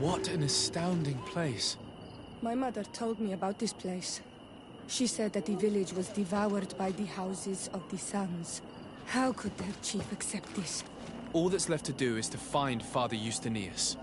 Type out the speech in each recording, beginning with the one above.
What an astounding place. My mother told me about this place. She said that the village was devoured by the houses of the sons. How could their chief accept this? All that's left to do is to find Father Justinius.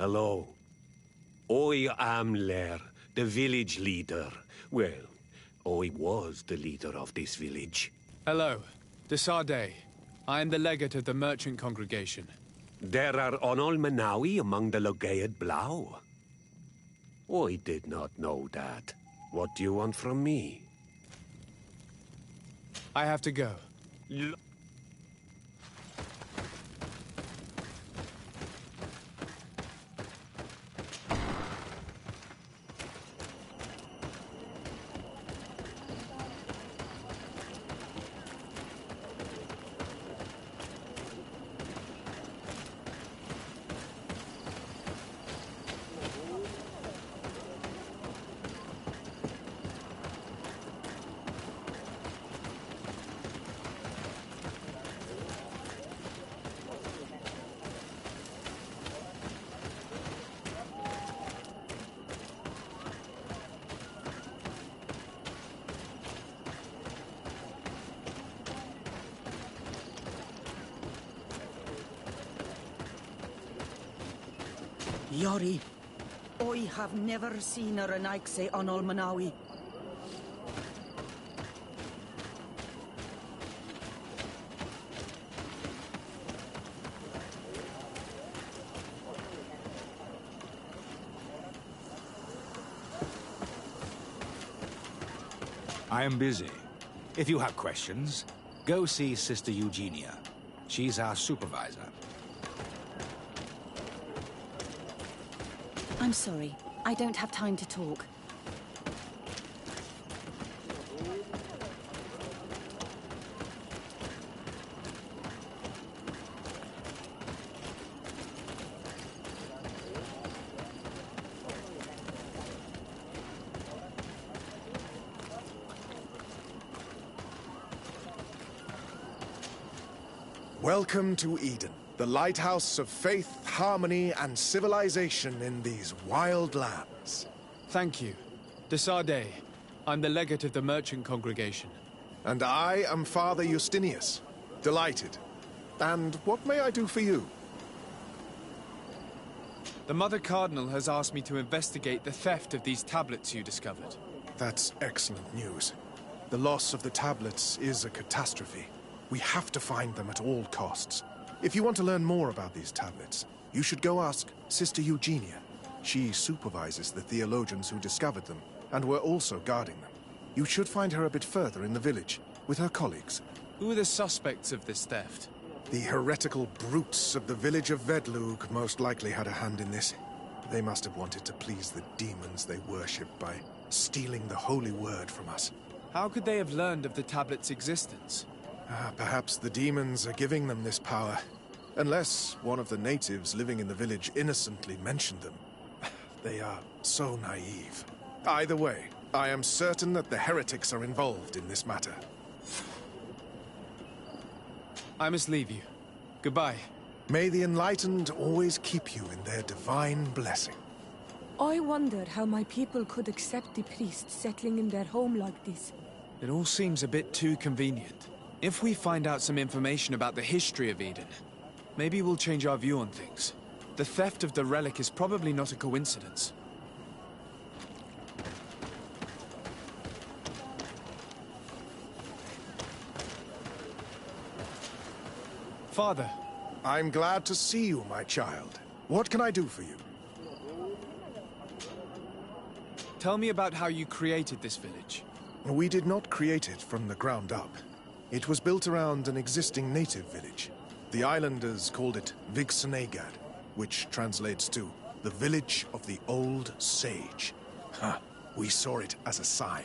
Hello. I am Lair, the village leader. Well, I was the leader of this village. Hello. De Sardet. I am the legate of the merchant congregation. There are Onol Manawi among the Logead Blau. I did not know that. What do you want from me? I have to go. Yori, I have never seen a Renaikse on Olmanawi. I am busy. If you have questions, go see Sister Eugenia. She's our supervisor. I'm sorry. I don't have time to talk. Welcome to Eden, the lighthouse of faith, harmony, and civilization in these wild lands. Thank you. Desade. I'm the legate of the merchant congregation. And I am Father Justinius. Delighted. And what may I do for you? The Mother Cardinal has asked me to investigate the theft of these tablets you discovered. That's excellent news. The loss of the tablets is a catastrophe. We have to find them at all costs. If you want to learn more about these tablets, you should go ask Sister Eugenia. She supervises the theologians who discovered them, and were also guarding them. You should find her a bit further in the village, with her colleagues. Who are the suspects of this theft? The heretical brutes of the village of Vedlug most likely had a hand in this. They must have wanted to please the demons they worship by stealing the holy word from us. How could they have learned of the tablet's existence? Perhaps the demons are giving them this power. Unless one of the natives living in the village innocently mentioned them. They are so naive. Either way, I am certain that the heretics are involved in this matter. I must leave you. Goodbye. May the enlightened always keep you in their divine blessing. I wonder how my people could accept the priests settling in their home like this. It all seems a bit too convenient. If we find out some information about the history of Eden, maybe we'll change our view on things. The theft of the relic is probably not a coincidence. Father. I'm glad to see you, my child. What can I do for you? Tell me about how you created this village. We did not create it from the ground up. It was built around an existing native village. The islanders called it Vigsanegad, which translates to the Village of the Old Sage. We saw it as a sign.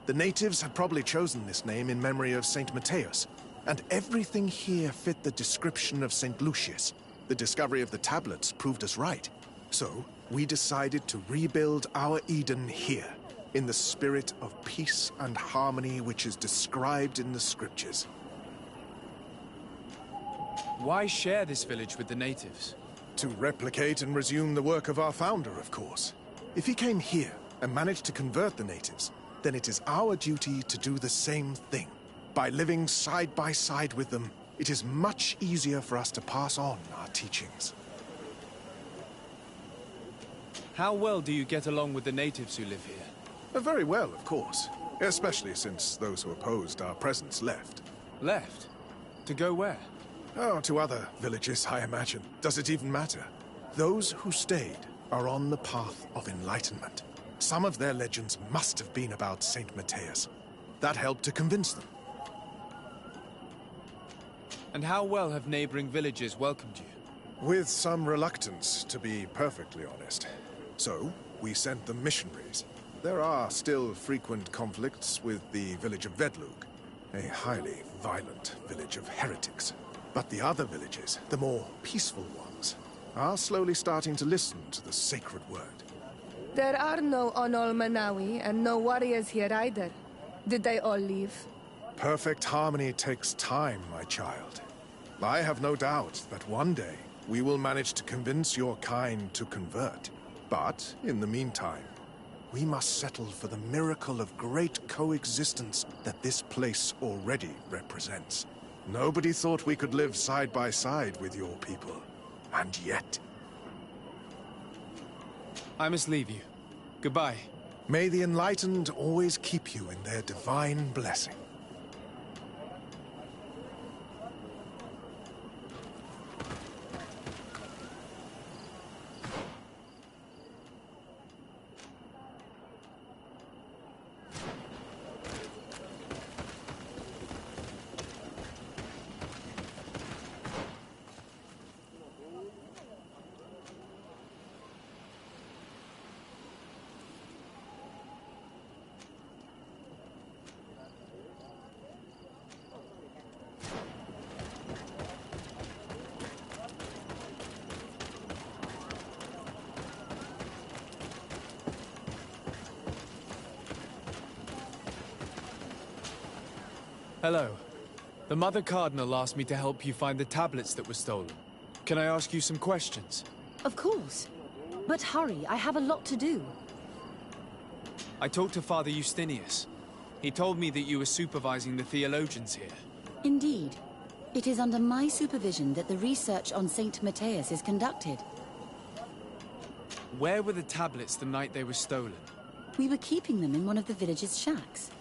The natives had probably chosen this name in memory of Saint Matthias, and everything here fit the description of Saint Lucius. The discovery of the tablets proved us right. So, we decided to rebuild our Eden here, in the spirit of peace and harmony which is described in the scriptures. Why share this village with the natives? To replicate and resume the work of our founder, of course. If he came here and managed to convert the natives, then it is our duty to do the same thing. By living side by side with them, it is much easier for us to pass on our teachings. How well do you get along with the natives who live here? Very well, of course. Especially since those who opposed our presence left. Left? To go where? Oh, to other villages, I imagine. Does it even matter? Those who stayed are on the path of enlightenment. Some of their legends must have been about Saint Matthias. That helped to convince them. And how well have neighboring villages welcomed you? With some reluctance, to be perfectly honest. So, we sent them missionaries. There are still frequent conflicts with the village of Vedlug, a highly violent village of heretics. But the other villages, the more peaceful ones, are slowly starting to listen to the sacred word. There are no Onol Manawi and no warriors here either. Did they all leave? Perfect harmony takes time, my child. I have no doubt that one day we will manage to convince your kind to convert. But, in the meantime, we must settle for the miracle of great coexistence that this place already represents. Nobody thought we could live side by side with your people. And yet... I must leave you. Goodbye. May the enlightened always keep you in their divine blessing. Hello. The Mother Cardinal asked me to help you find the tablets that were stolen. Can I ask you some questions? Of course. But hurry, I have a lot to do. I talked to Father Justinius. He told me that you were supervising the theologians here. Indeed. It is under my supervision that the research on Saint Matthias is conducted. Where were the tablets the night they were stolen? We were keeping them in one of the village's shacks.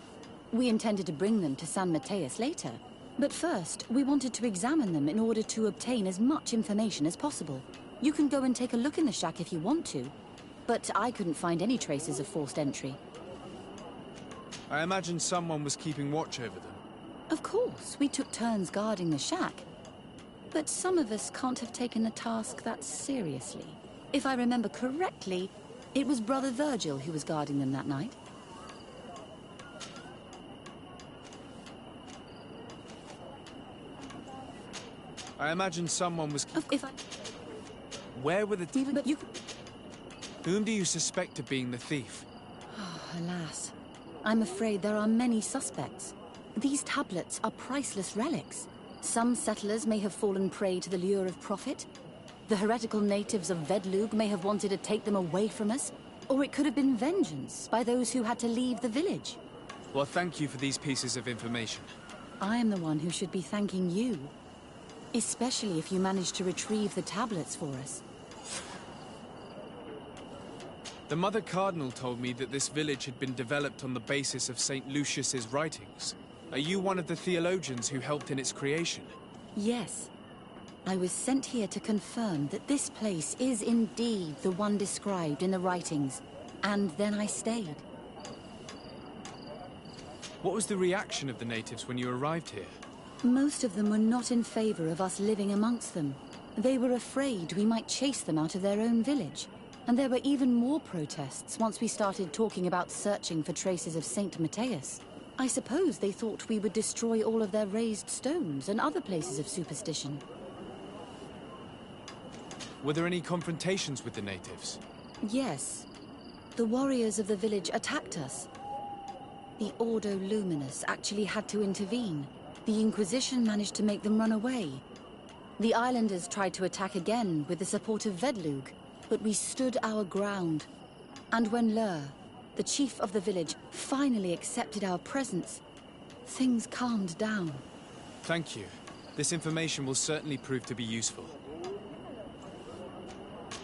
We intended to bring them to San Matthias later. But first, we wanted to examine them in order to obtain as much information as possible. You can go and take a look in the shack if you want to, but I couldn't find any traces of forced entry. I imagine someone was keeping watch over them. Of course, we took turns guarding the shack. But some of us can't have taken the task that seriously. If I remember correctly, it was Brother Virgil who was guarding them that night. I imagine someone was If I... Where were the... But you... Whom do you suspect of being the thief? Alas. I'm afraid there are many suspects. These tablets are priceless relics. Some settlers may have fallen prey to the lure of profit. The heretical natives of Vedlug may have wanted to take them away from us. Or it could have been vengeance by those who had to leave the village. Well, thank you for these pieces of information. I am the one who should be thanking you. Especially if you managed to retrieve the tablets for us. The Mother Cardinal told me that this village had been developed on the basis of St. Lucius's writings. Are you one of the theologians who helped in its creation? Yes. I was sent here to confirm that this place is indeed the one described in the writings, and then I stayed. What was the reaction of the natives when you arrived here? Most of them were not in favor of us living amongst them. They were afraid we might chase them out of their own village. And there were even more protests once we started talking about searching for traces of Saint Matthias. I suppose they thought we would destroy all of their raised stones and other places of superstition. Were there any confrontations with the natives? Yes. The warriors of the village attacked us. The Ordo Luminous actually had to intervene. The Inquisition managed to make them run away. The islanders tried to attack again with the support of Vedlug, but we stood our ground. And when Lur, the chief of the village, finally accepted our presence, things calmed down. Thank you. This information will certainly prove to be useful.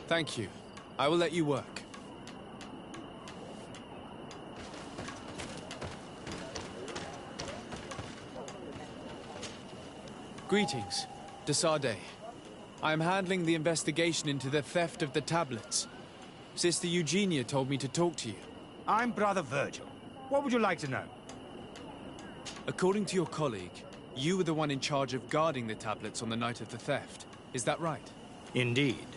Thank you. I will let you work. Greetings. Desade. I am handling the investigation into the theft of the tablets. Sister Eugenia told me to talk to you. I'm Brother Virgil. What would you like to know? According to your colleague, you were the one in charge of guarding the tablets on the night of the theft. Is that right? Indeed.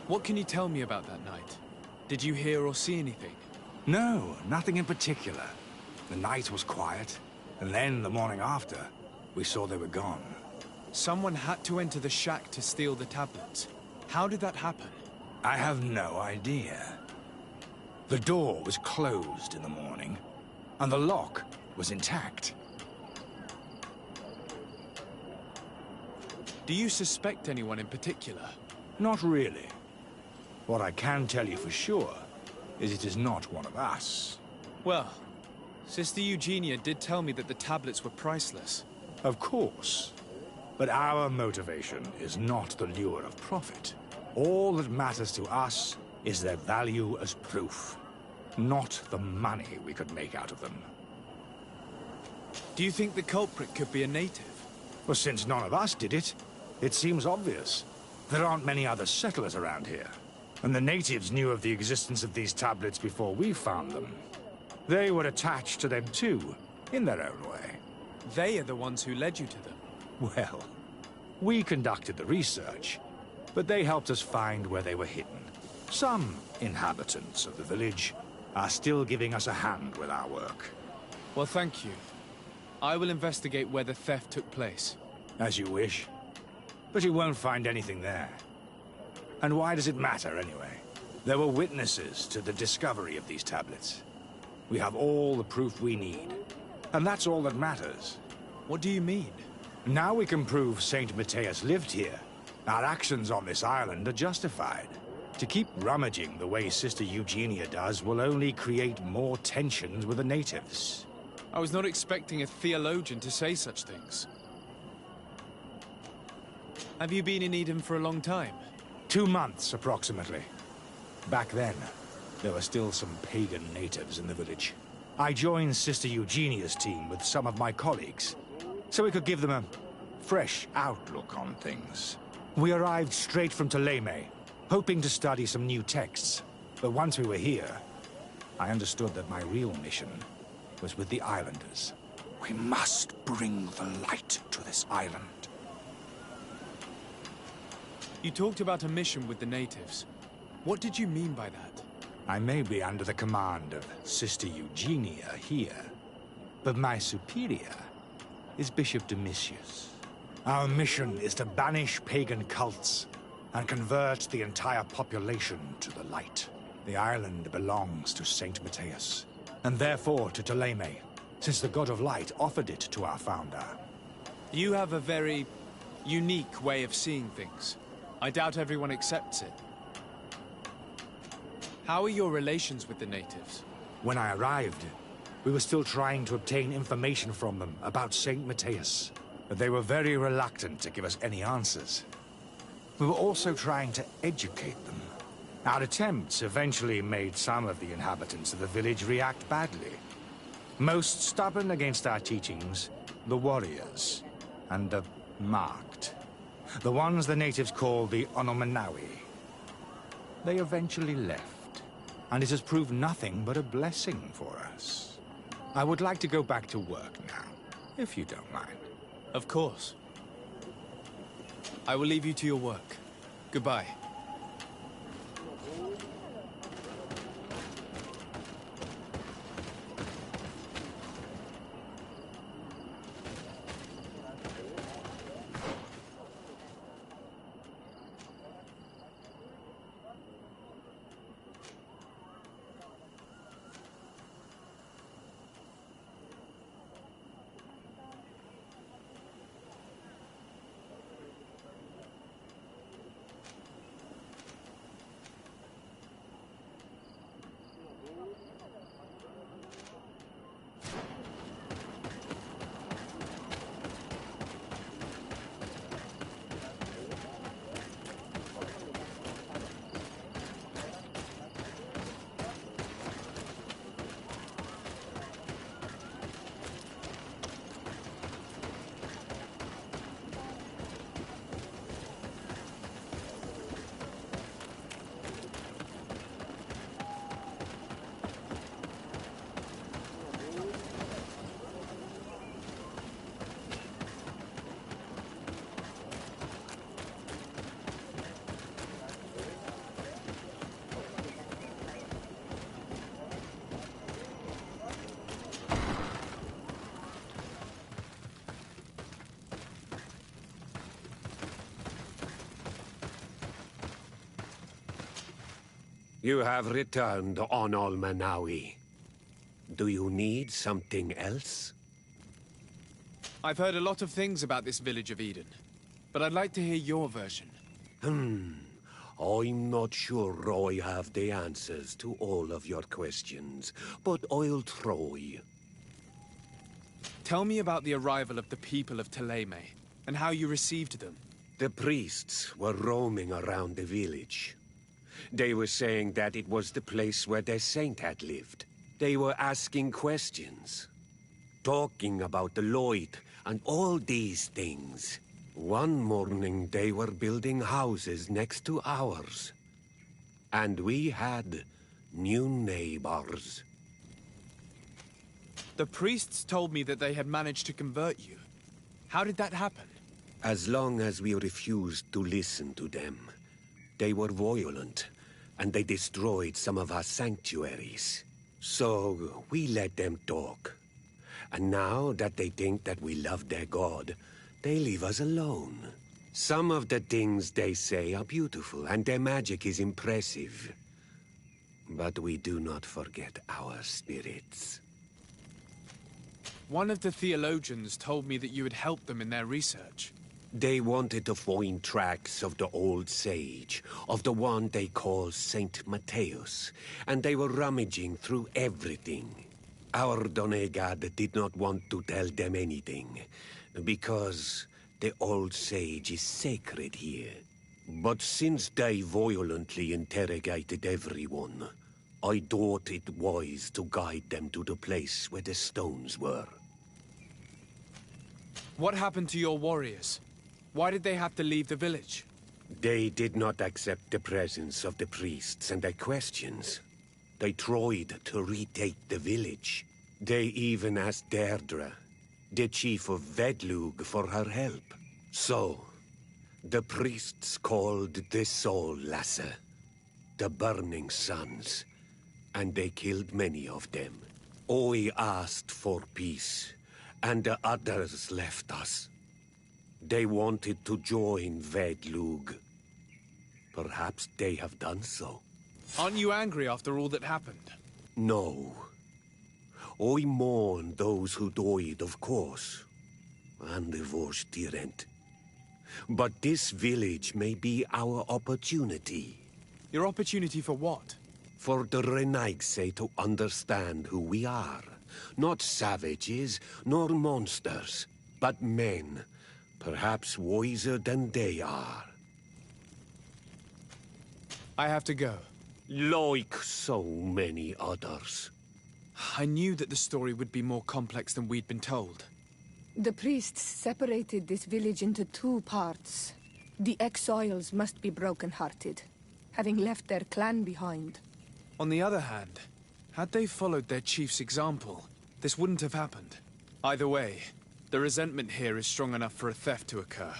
What can you tell me about that night? Did you hear or see anything? No, nothing in particular. The night was quiet, and then the morning after, we saw they were gone. Someone had to enter the shack to steal the tablets. How did that happen? I have no idea. The door was closed in the morning, and the lock was intact. Do you suspect anyone in particular? Not really. What I can tell you for sure is it is not one of us. Well, Sister Eugenia did tell me that the tablets were priceless. Of course. But our motivation is not the lure of profit. All that matters to us is their value as proof, not the money we could make out of them. Do you think the culprit could be a native? Well, since none of us did it, it seems obvious. There aren't many other settlers around here, and the natives knew of the existence of these tablets before we found them. They were attached to them too, in their own way. They are the ones who led you to them. Well, we conducted the research, but they helped us find where they were hidden. Some inhabitants of the village are still giving us a hand with our work. Well, thank you. I will investigate where the theft took place. As you wish. But you won't find anything there. And why does it matter, anyway? There were witnesses to the discovery of these tablets. We have all the proof we need. And that's all that matters. What do you mean? Now we can prove Saint Matthias lived here. Our actions on this island are justified. To keep rummaging the way Sister Eugenia does will only create more tensions with the natives. I was not expecting a theologian to say such things. Have you been in Eden for a long time? 2 months, approximately. Back then, there were still some pagan natives in the village. I joined Sister Eugenia's team with some of my colleagues, so we could give them a fresh outlook on things. We arrived straight from Ptolemy, hoping to study some new texts. But once we were here, I understood that my real mission was with the islanders. We must bring the light to this island. You talked about a mission with the natives. What did you mean by that? I may be under the command of Sister Eugenia here, but my superior is Bishop Domitius. Our mission is to banish pagan cults and convert the entire population to the light. The island belongs to Saint Matthias, and therefore to Ptolemy, since the God of Light offered it to our founder. You have a very unique way of seeing things. I doubt everyone accepts it. How are your relations with the natives? When I arrived, we were still trying to obtain information from them about Saint Matthias, but they were very reluctant to give us any answers. We were also trying to educate them. Our attempts eventually made some of the inhabitants of the village react badly. Most stubborn against our teachings, the warriors, and the marked. The ones the natives call the Onomanawi. They eventually left, and it has proved nothing but a blessing for us. I would like to go back to work now, if you don't mind. Of course. I will leave you to your work. Goodbye. You have returned on Manawi. Do you need something else? I've heard a lot of things about this village of Eden, but I'd like to hear your version. I'm not sure I have the answers to all of your questions, but I'll try. Tell me about the arrival of the people of Thélème, and how you received them. The priests were roaming around the village. They were saying that it was the place where their saint had lived. They were asking questions, talking about the light and all these things. One morning they were building houses next to ours. And we had new neighbors. The priests told me that they had managed to convert you. How did that happen? As long as we refused to listen to them, they were violent, and they destroyed some of our sanctuaries. So we let them talk. And now that they think that we love their god, they leave us alone. Some of the things they say are beautiful, and their magic is impressive. But we do not forget our spirits. One of the theologians told me that you had helped them in their research. They wanted to find tracks of the old sage, of the one they call Saint Matthäus, and they were rummaging through everything. Our Donegad did not want to tell them anything, because the old sage is sacred here. But since they violently interrogated everyone, I thought it wise to guide them to the place where the stones were. What happened to your warriors? Why did they have to leave the village? They did not accept the presence of the priests and their questions. They tried to retake the village. They even asked Deirdre, the chief of Vedlug, for her help. So, the priests called the Soul Lasser, the Burning Suns, and they killed many of them. I asked for peace, and the others left us. They wanted to join Vedlug. Perhaps they have done so. Aren't you angry after all that happened? No. I mourn those who died, of course, and the Vorstyrent. But this village may be our opportunity. Your opportunity for what? For the Renaigse to understand who we are. Not savages, nor monsters, but men, perhaps wiser than they are. I have to go. Like so many others. I knew that the story would be more complex than we'd been told. The priests separated this village into two parts. The exiles must be broken-hearted, having left their clan behind. On the other hand, had they followed their chief's example, this wouldn't have happened. Either way, the resentment here is strong enough for a theft to occur.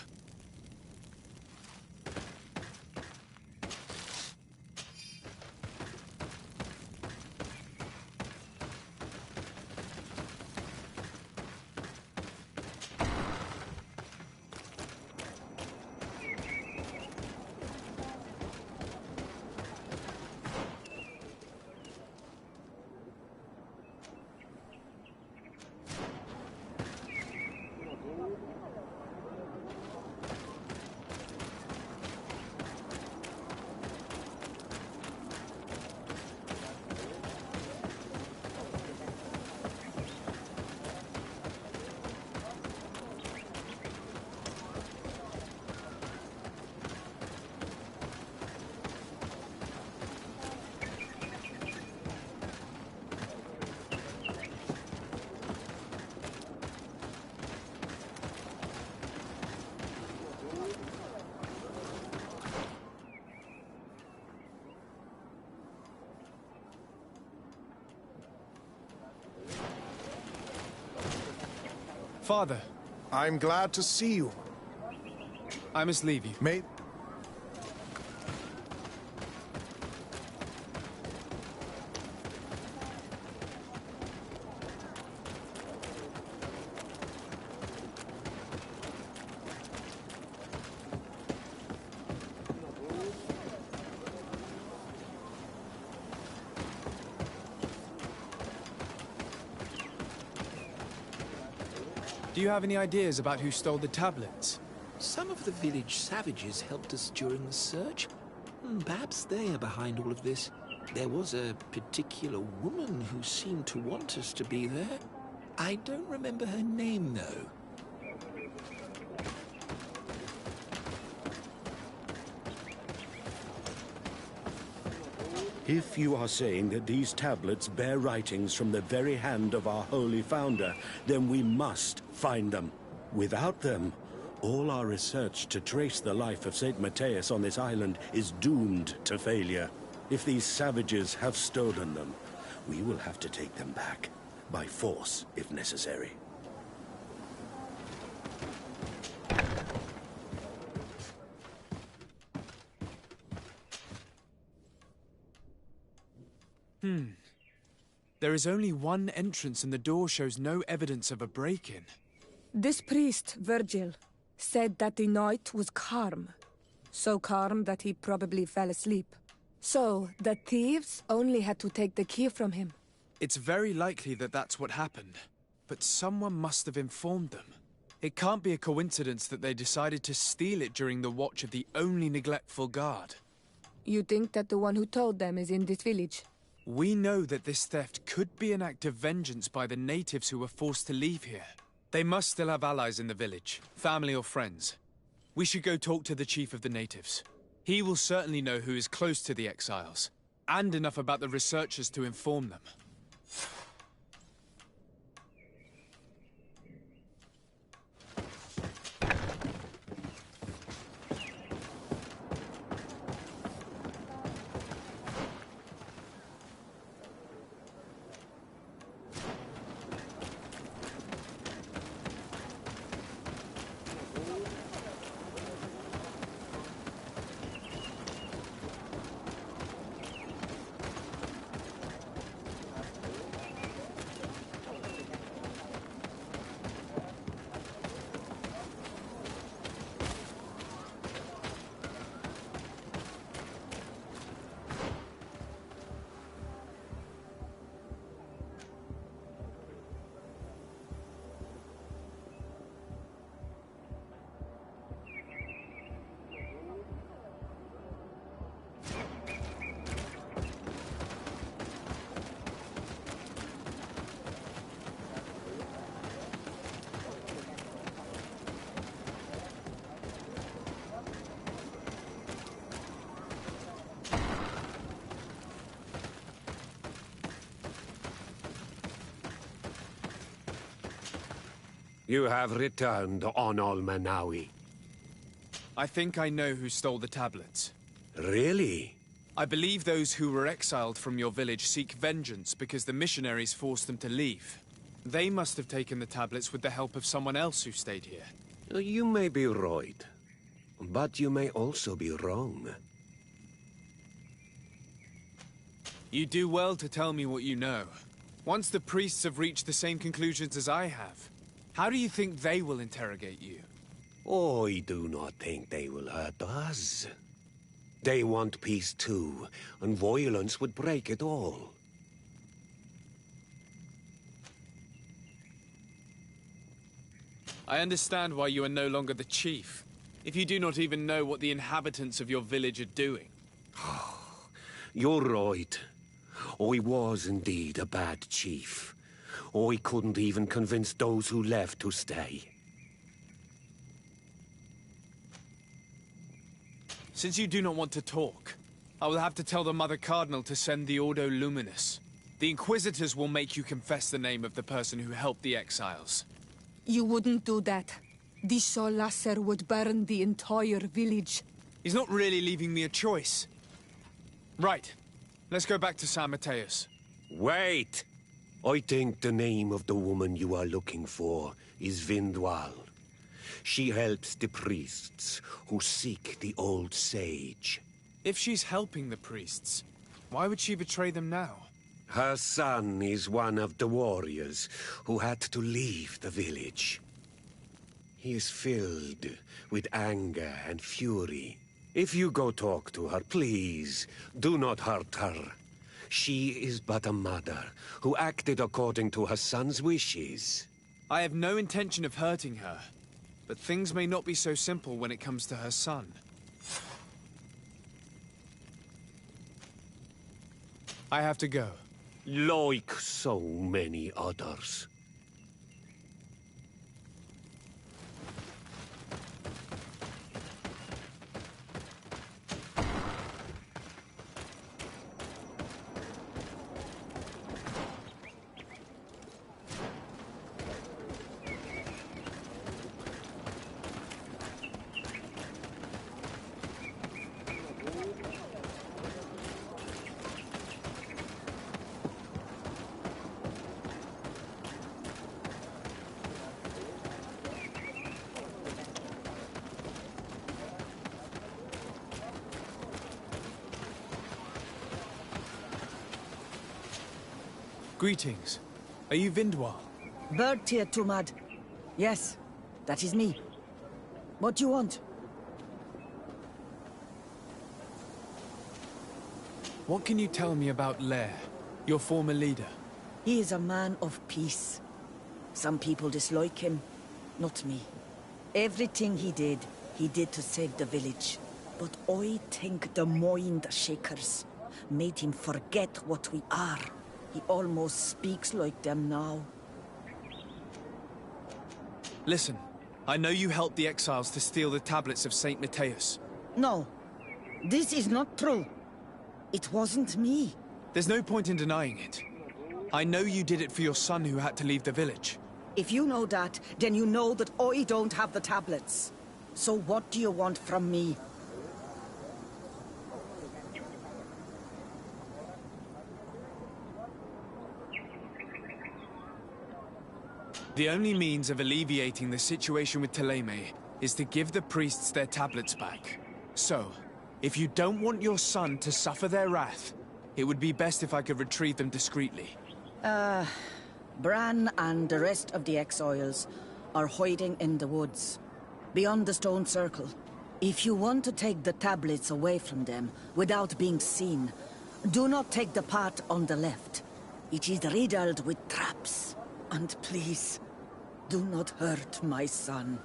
Father, I'm glad to see you. I must leave you. Mate. Do you have any ideas about who stole the tablets? Some of the village savages helped us during the search. Perhaps they are behind all of this. There was a particular woman who seemed to want us to be there. I don't remember her name, though. If you are saying that these tablets bear writings from the very hand of our holy founder, then we must find them. Without them, all our research to trace the life of Saint Matthias on this island is doomed to failure. If these savages have stolen them, we will have to take them back, by force if necessary. There is only one entrance and the door shows no evidence of a break-in. This priest, Virgil, said that the night was calm. So calm that he probably fell asleep. So, the thieves only had to take the key from him. It's very likely that that's what happened, but someone must have informed them. It can't be a coincidence that they decided to steal it during the watch of the only neglectful guard. You think that the one who told them is in this village? We know that this theft could be an act of vengeance by the natives who were forced to leave here. They must still have allies in the village, family or friends. We should go talk to the chief of the natives. He will certainly know who is close to the exiles, and enough about the researchers to inform them. You have returned on Manawi. I think I know who stole the tablets. Really? I believe those who were exiled from your village seek vengeance because the missionaries forced them to leave. They must have taken the tablets with the help of someone else who stayed here. You may be right, but you may also be wrong. You do well to tell me what you know. Once the priests have reached the same conclusions as I have, how do you think they will interrogate you? I do not think they will hurt us. They want peace too, and violence would break it all. I understand why you are no longer the chief, if you do not even know what the inhabitants of your village are doing. You're right. I was indeed a bad chief. I couldn't even convince those who left to stay. Since you do not want to talk, I will have to tell the Mother Cardinal to send the Ordo Luminous. The Inquisitors will make you confess the name of the person who helped the exiles. You wouldn't do that. The Solasser would burn the entire village. He's not really leaving me a choice. Right. Let's go back to San Mateus. Wait! I think the name of the woman you are looking for is Vindwal. She helps the priests who seek the old sage. If she's helping the priests, why would she betray them now? Her son is one of the warriors who had to leave the village. He is filled with anger and fury. If you go talk to her, please, do not hurt her. She is but a mother who acted according to her son's wishes. I have no intention of hurting her, but things may not be so simple when it comes to her son. I have to go. Like so many others. Greetings. Are you Vindwal? Bergtyr Tumad. Yes, that is me. What do you want? What can you tell me about Lair, your former leader? He is a man of peace. Some people dislike him, not me. Everything he did to save the village. But I think the mind shakers made him forget what we are. He almost speaks like them now. Listen, I know you helped the exiles to steal the tablets of Saint Matthias. No, this is not true. It wasn't me. There's no point in denying it. I know you did it for your son who had to leave the village. If you know that, then you know that I don't have the tablets. So what do you want from me? The only means of alleviating the situation with Thélème is to give the priests their tablets back. So, if you don't want your son to suffer their wrath, it would be best if I could retrieve them discreetly. Bran and the rest of the exiles are hiding in the woods, beyond the stone circle. If you want to take the tablets away from them without being seen, do not take the path on the left. It is riddled with traps. And please, do not hurt my son.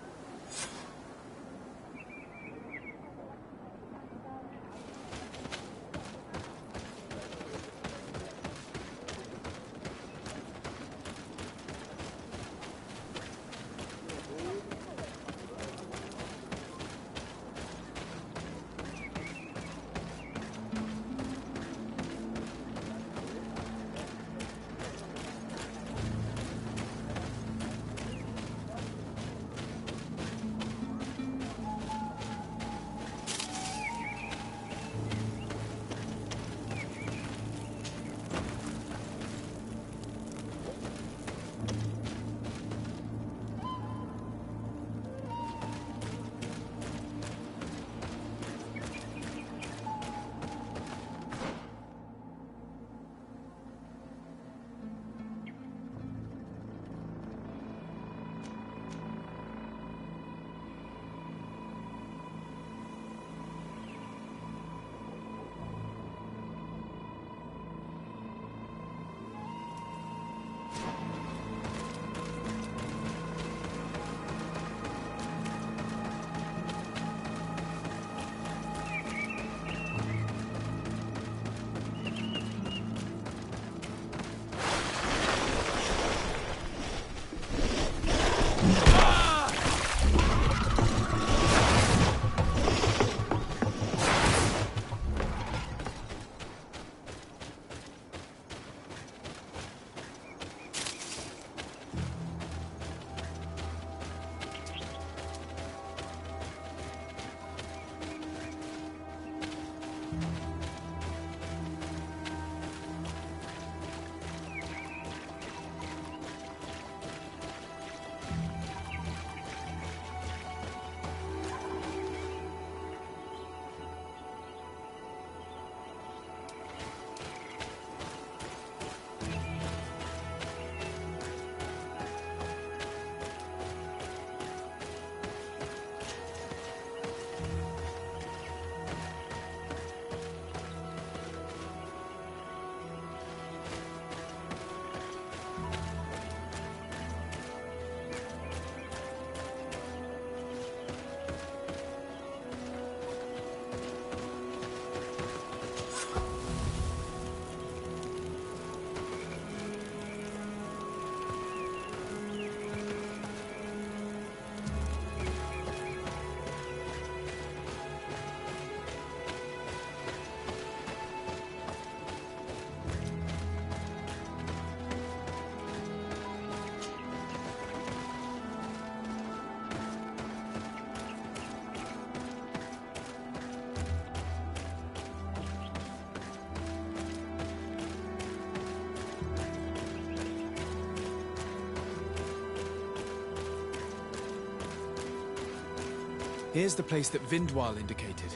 Here's the place that Vindwal indicated.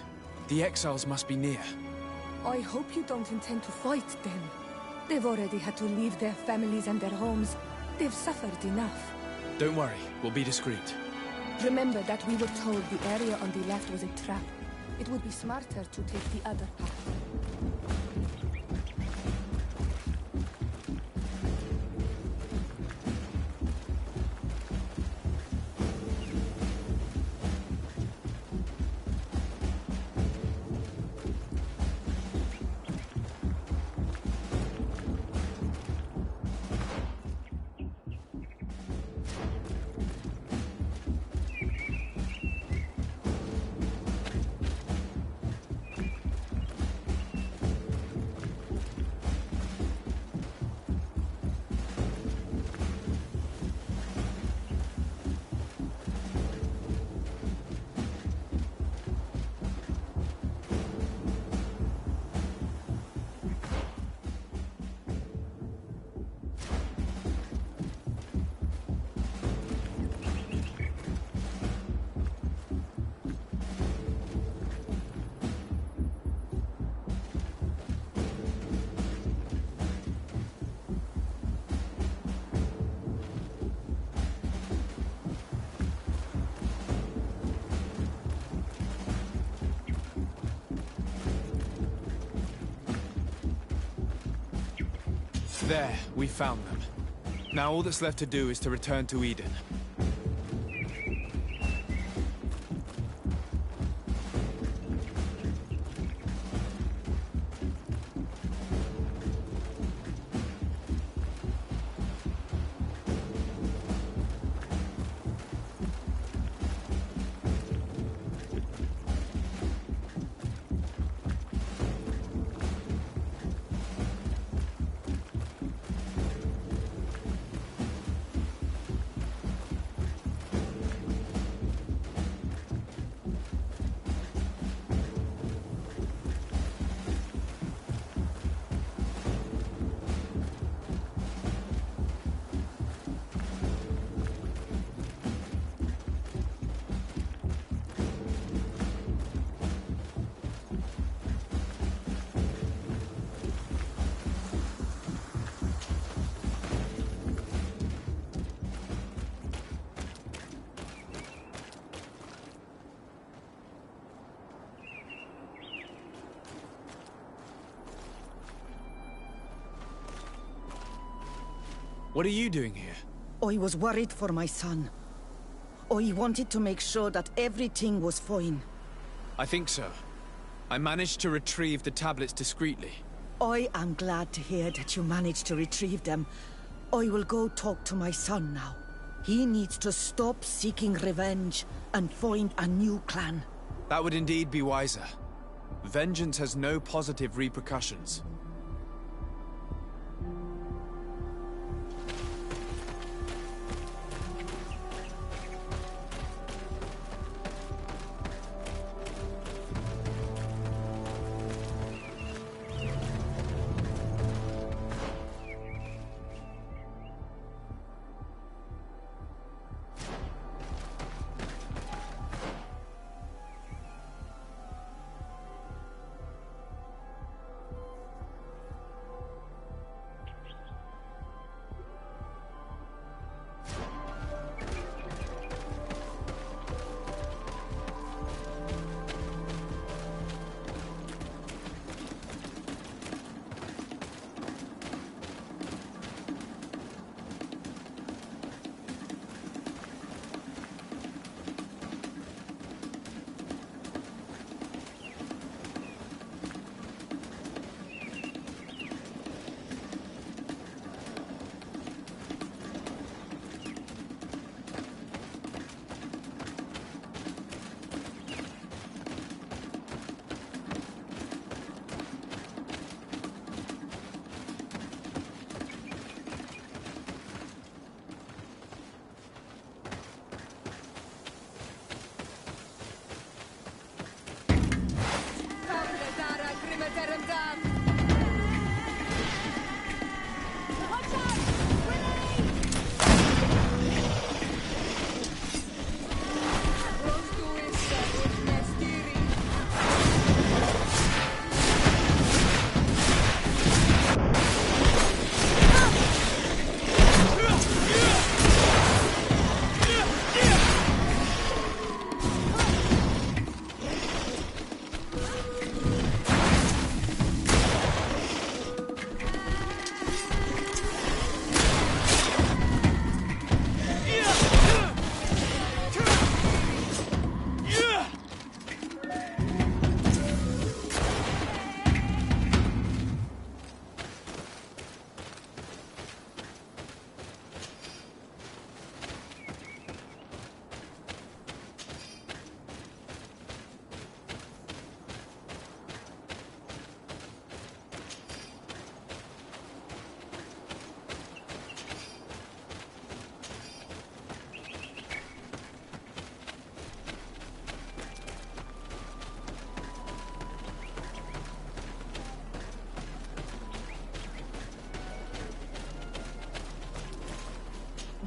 The exiles must be near. I hope you don't intend to fight them. They've already had to leave their families and their homes. They've suffered enough. Don't worry, we'll be discreet. Remember that we were told the area on the left was a trap. It would be smarter to take the other path. There, we found them. Now all that's left to do is to return to Eden. What are you doing here? I was worried for my son. I wanted to make sure that everything was fine. I think so. I managed to retrieve the tablets discreetly. I am glad to hear that you managed to retrieve them. I will go talk to my son now. He needs to stop seeking revenge and find a new clan. That would indeed be wiser. Vengeance has no positive repercussions.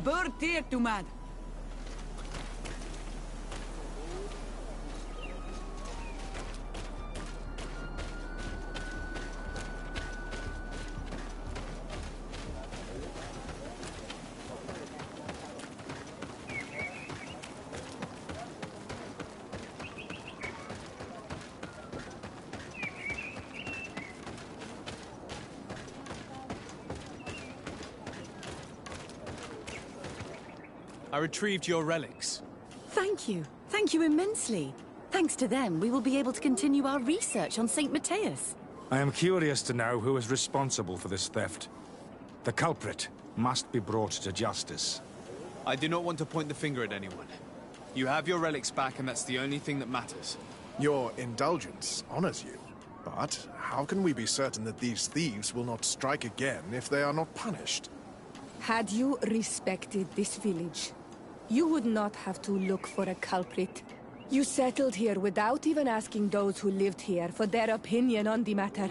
Burtir to mad. I retrieved your relics. Thank you. Thank you immensely. Thanks to them, we will be able to continue our research on St. Matthias. I am curious to know who is responsible for this theft. The culprit must be brought to justice. I do not want to point the finger at anyone. You have your relics back, and that's the only thing that matters. Your indulgence honors you. But how can we be certain that these thieves will not strike again if they are not punished? Had you respected this village, you would not have to look for a culprit. You settled here without even asking those who lived here for their opinion on the matter.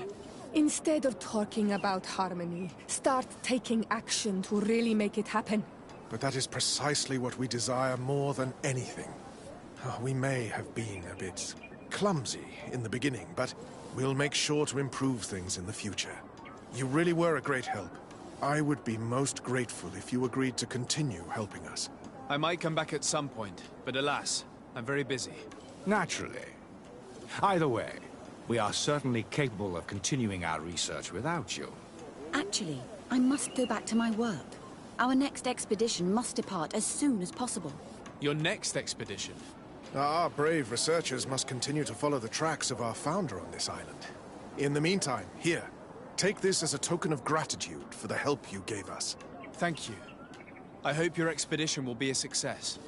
Instead of talking about harmony, start taking action to really make it happen. But that is precisely what we desire more than anything. We may have been a bit clumsy in the beginning, but we'll make sure to improve things in the future. You really were a great help. I would be most grateful if you agreed to continue helping us. I might come back at some point, but alas, I'm very busy. Naturally. Either way, we are certainly capable of continuing our research without you. Actually, I must go back to my work. Our next expedition must depart as soon as possible. Your next expedition? Our brave researchers must continue to follow the tracks of our founder on this island. In the meantime, here, take this as a token of gratitude for the help you gave us. Thank you. I hope your expedition will be a success.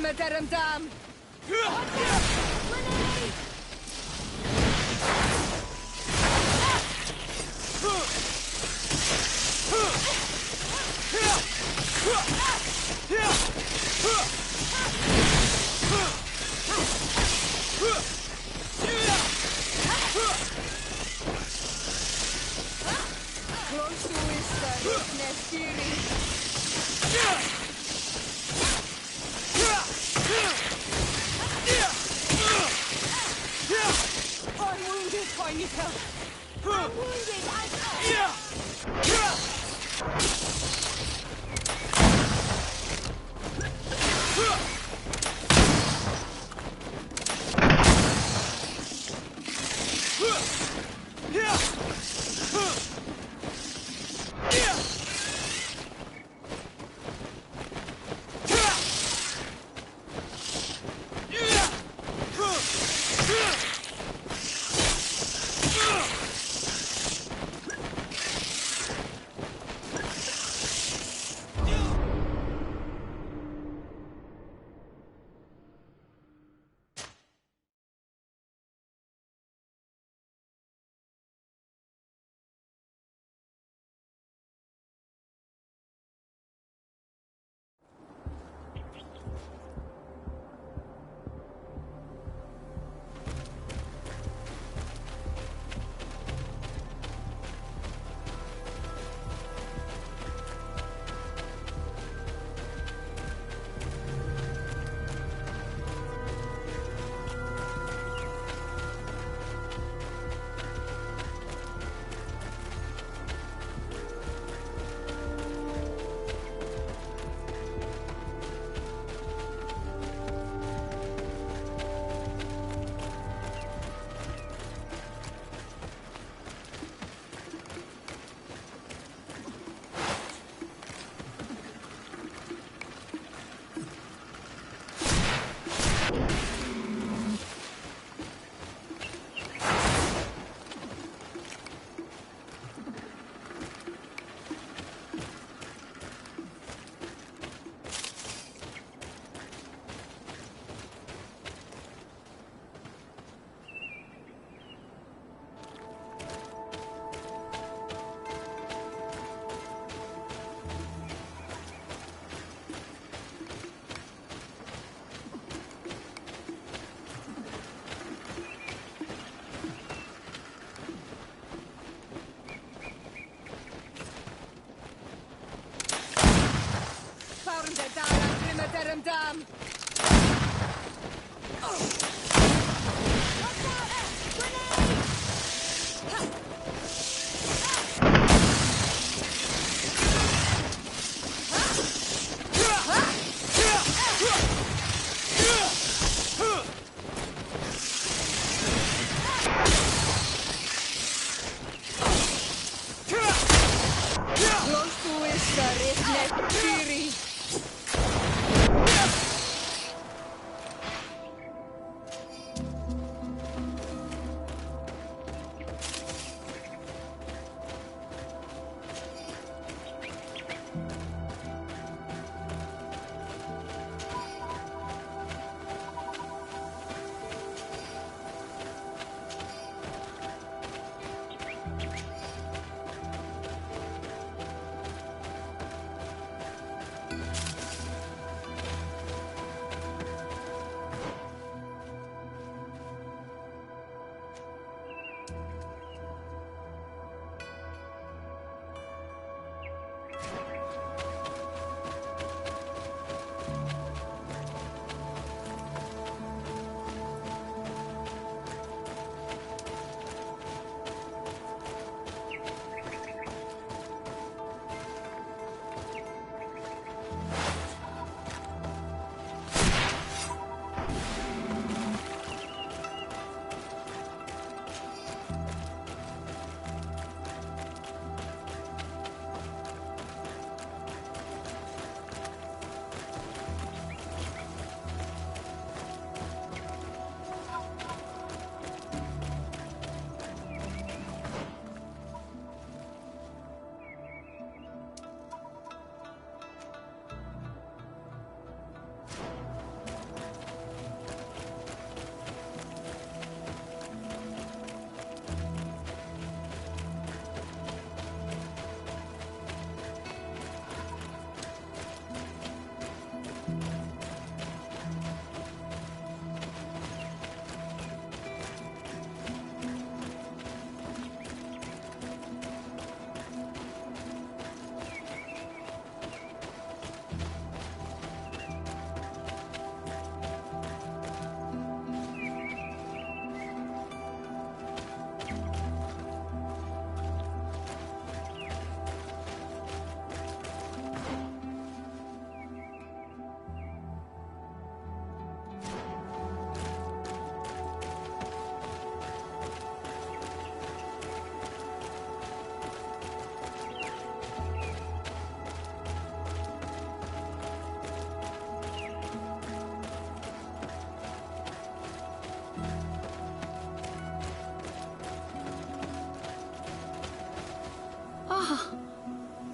Primaterum Dam! I'm wounded, I need help. I'm wounded, Primaterum Dam!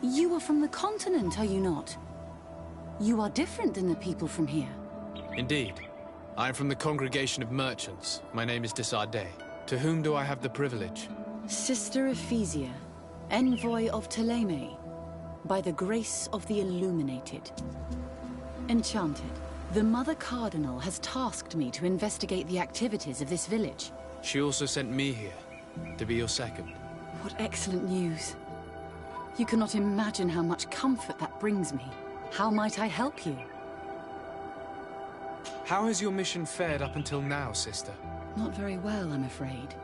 You are from the continent, are you not? You are different than the people from here. Indeed. I am from the congregation of merchants. My name is Desardet. To whom do I have the privilege? Sister Ephesia, envoy of Ptolemy, by the grace of the Illuminated. Enchanted, the Mother Cardinal has tasked me to investigate the activities of this village. She also sent me here, to be your second. What excellent news. You cannot imagine how much comfort that brings me. How might I help you? How has your mission fared up until now, sister? Not very well, I'm afraid.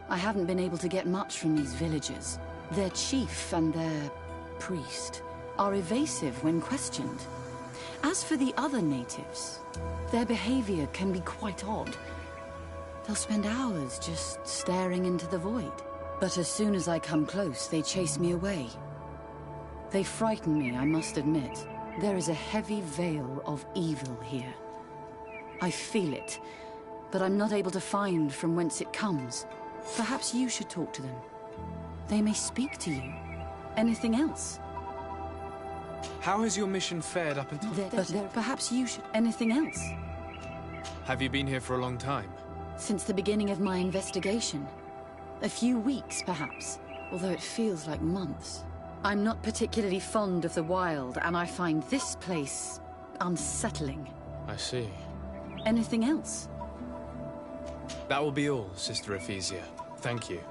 I haven't been able to get much from these villagers. Their chief and their priest are evasive when questioned. As for the other natives, their behavior can be quite odd. They'll spend hours just staring into the void. But as soon as I come close, they chase me away. They frighten me, I must admit. There is a heavy veil of evil here. I feel it, but I'm not able to find from whence it comes. Perhaps you should talk to them. They may speak to you. Anything else? How has your mission fared up until... Perhaps you should... Anything else? Have you been here for a long time? Since the beginning of my investigation. A few weeks, perhaps, although it feels like months. I'm not particularly fond of the wild, and I find this place unsettling. I see. Anything else? That will be all, Sister Ephesia. Thank you.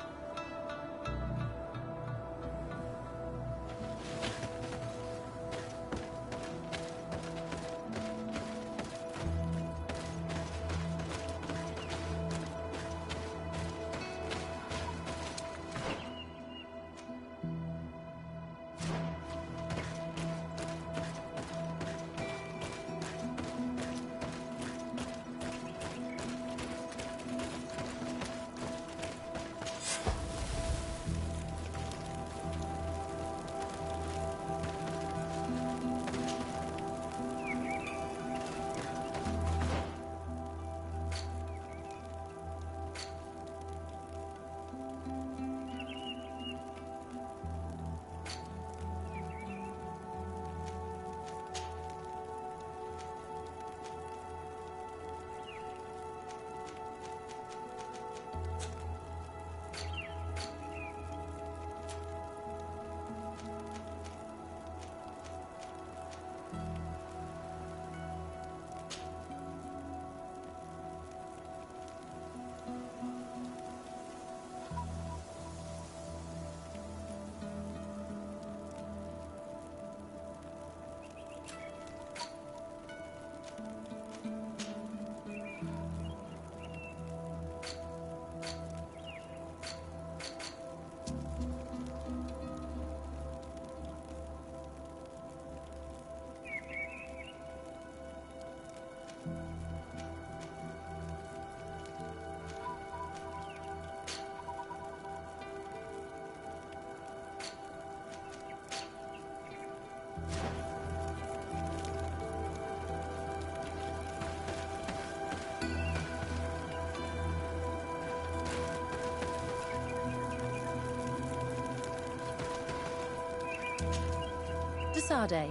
Desardet,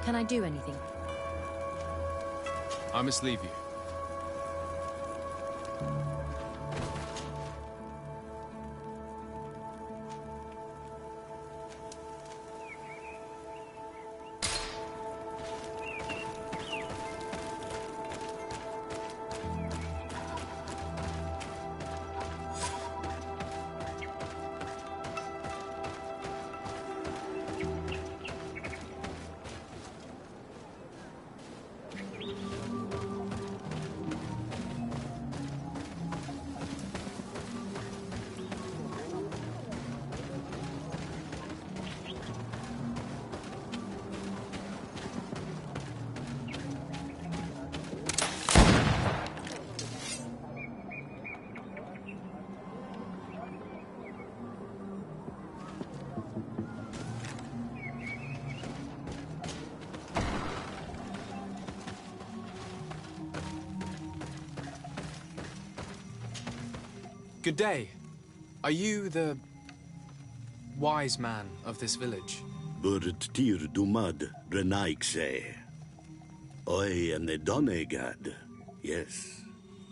can I do anything? I must leave you. Good day. Are you the... wise man of this village. Burt tir dumad renaikse. I am the Donegad, yes.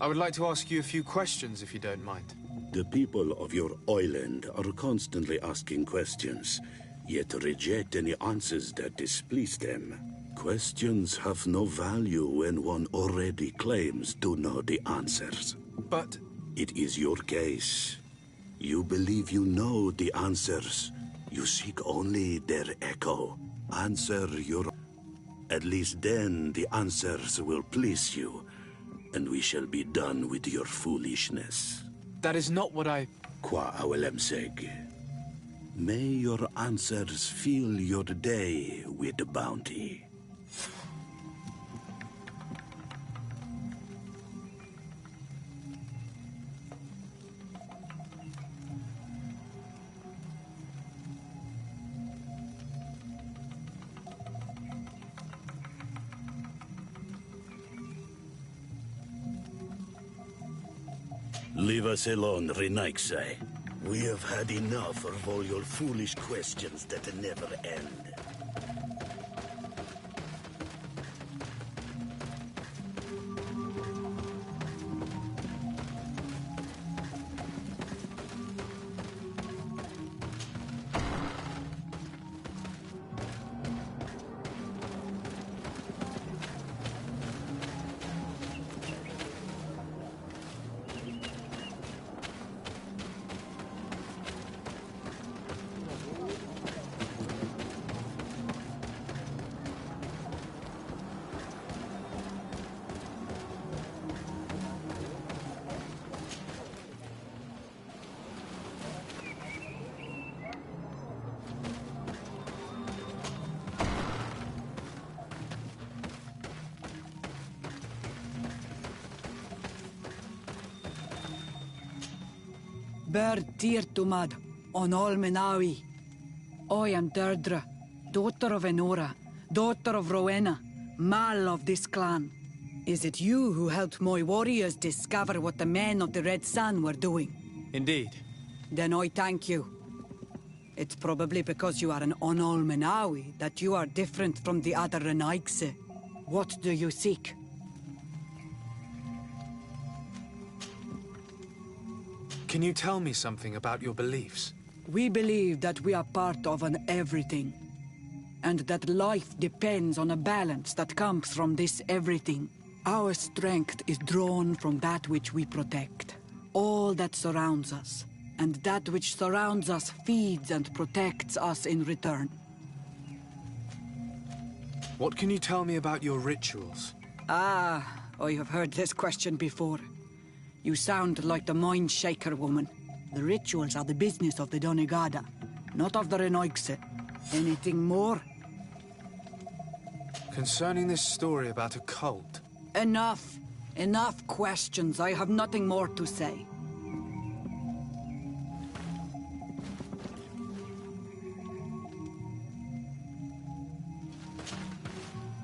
I would like to ask you a few questions, if you don't mind. The people of your island are constantly asking questions, yet reject any answers that displease them. Questions have no value when one already claims to know the answers. But... It is your case. You believe you know the answers. You seek only their echo. Answer your... At least then the answers will please you, and we shall be done with your foolishness. that is not what I... Qua awelemseg. May your answers fill your day with bounty. Leave us alone, Renaixai. We have had enough of all your foolish questions that never end. Bird Tir Tumad, on all Menawi. I am Deirdre, daughter of Enora, daughter of Rowena, Mal of this clan. Is it you who helped my warriors discover what the men of the Red Sun were doing? Indeed. Then I thank you. It's probably because you are an Onol Menawi that you are different from the other Renaigse. What do you seek? Can you tell me something about your beliefs? We believe that we are part of an everything, and that life depends on a balance that comes from this everything. Our strength is drawn from that which we protect, all that surrounds us, and that which surrounds us feeds and protects us in return. What can you tell me about your rituals? Ah, I have heard this question before. You sound like the Mind Shaker woman. The rituals are the business of the Donegada, not of the Renoigse. Anything more? Concerning this story about a cult. Enough. Enough questions. I have nothing more to say.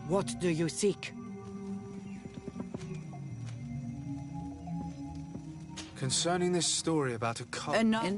What do you seek? Concerning this story about a cult... Enough.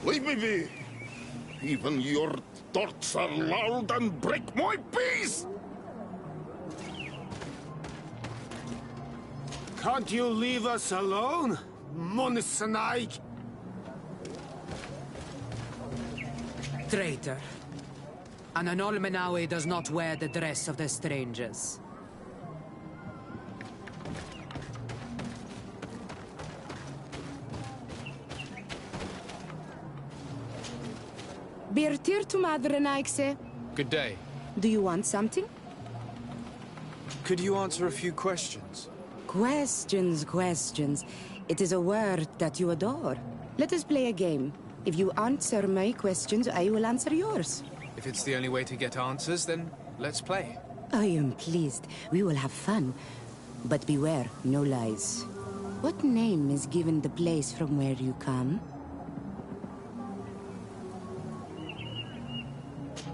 Leave me be! Even your thoughts are loud and break my peace! Can't you leave us alone, Monisanaik? Traitor. An Anol Menawi does not wear the dress of the strangers. Birtir to Madrenaikse. Good day. Do you want something? Could you answer a few questions? Questions. It is a word that you adore. Let us play a game. If you answer my questions, I will answer yours. If it's the only way to get answers, then let's play. I am pleased. We will have fun. But beware, no lies. What name is given the place from where you come?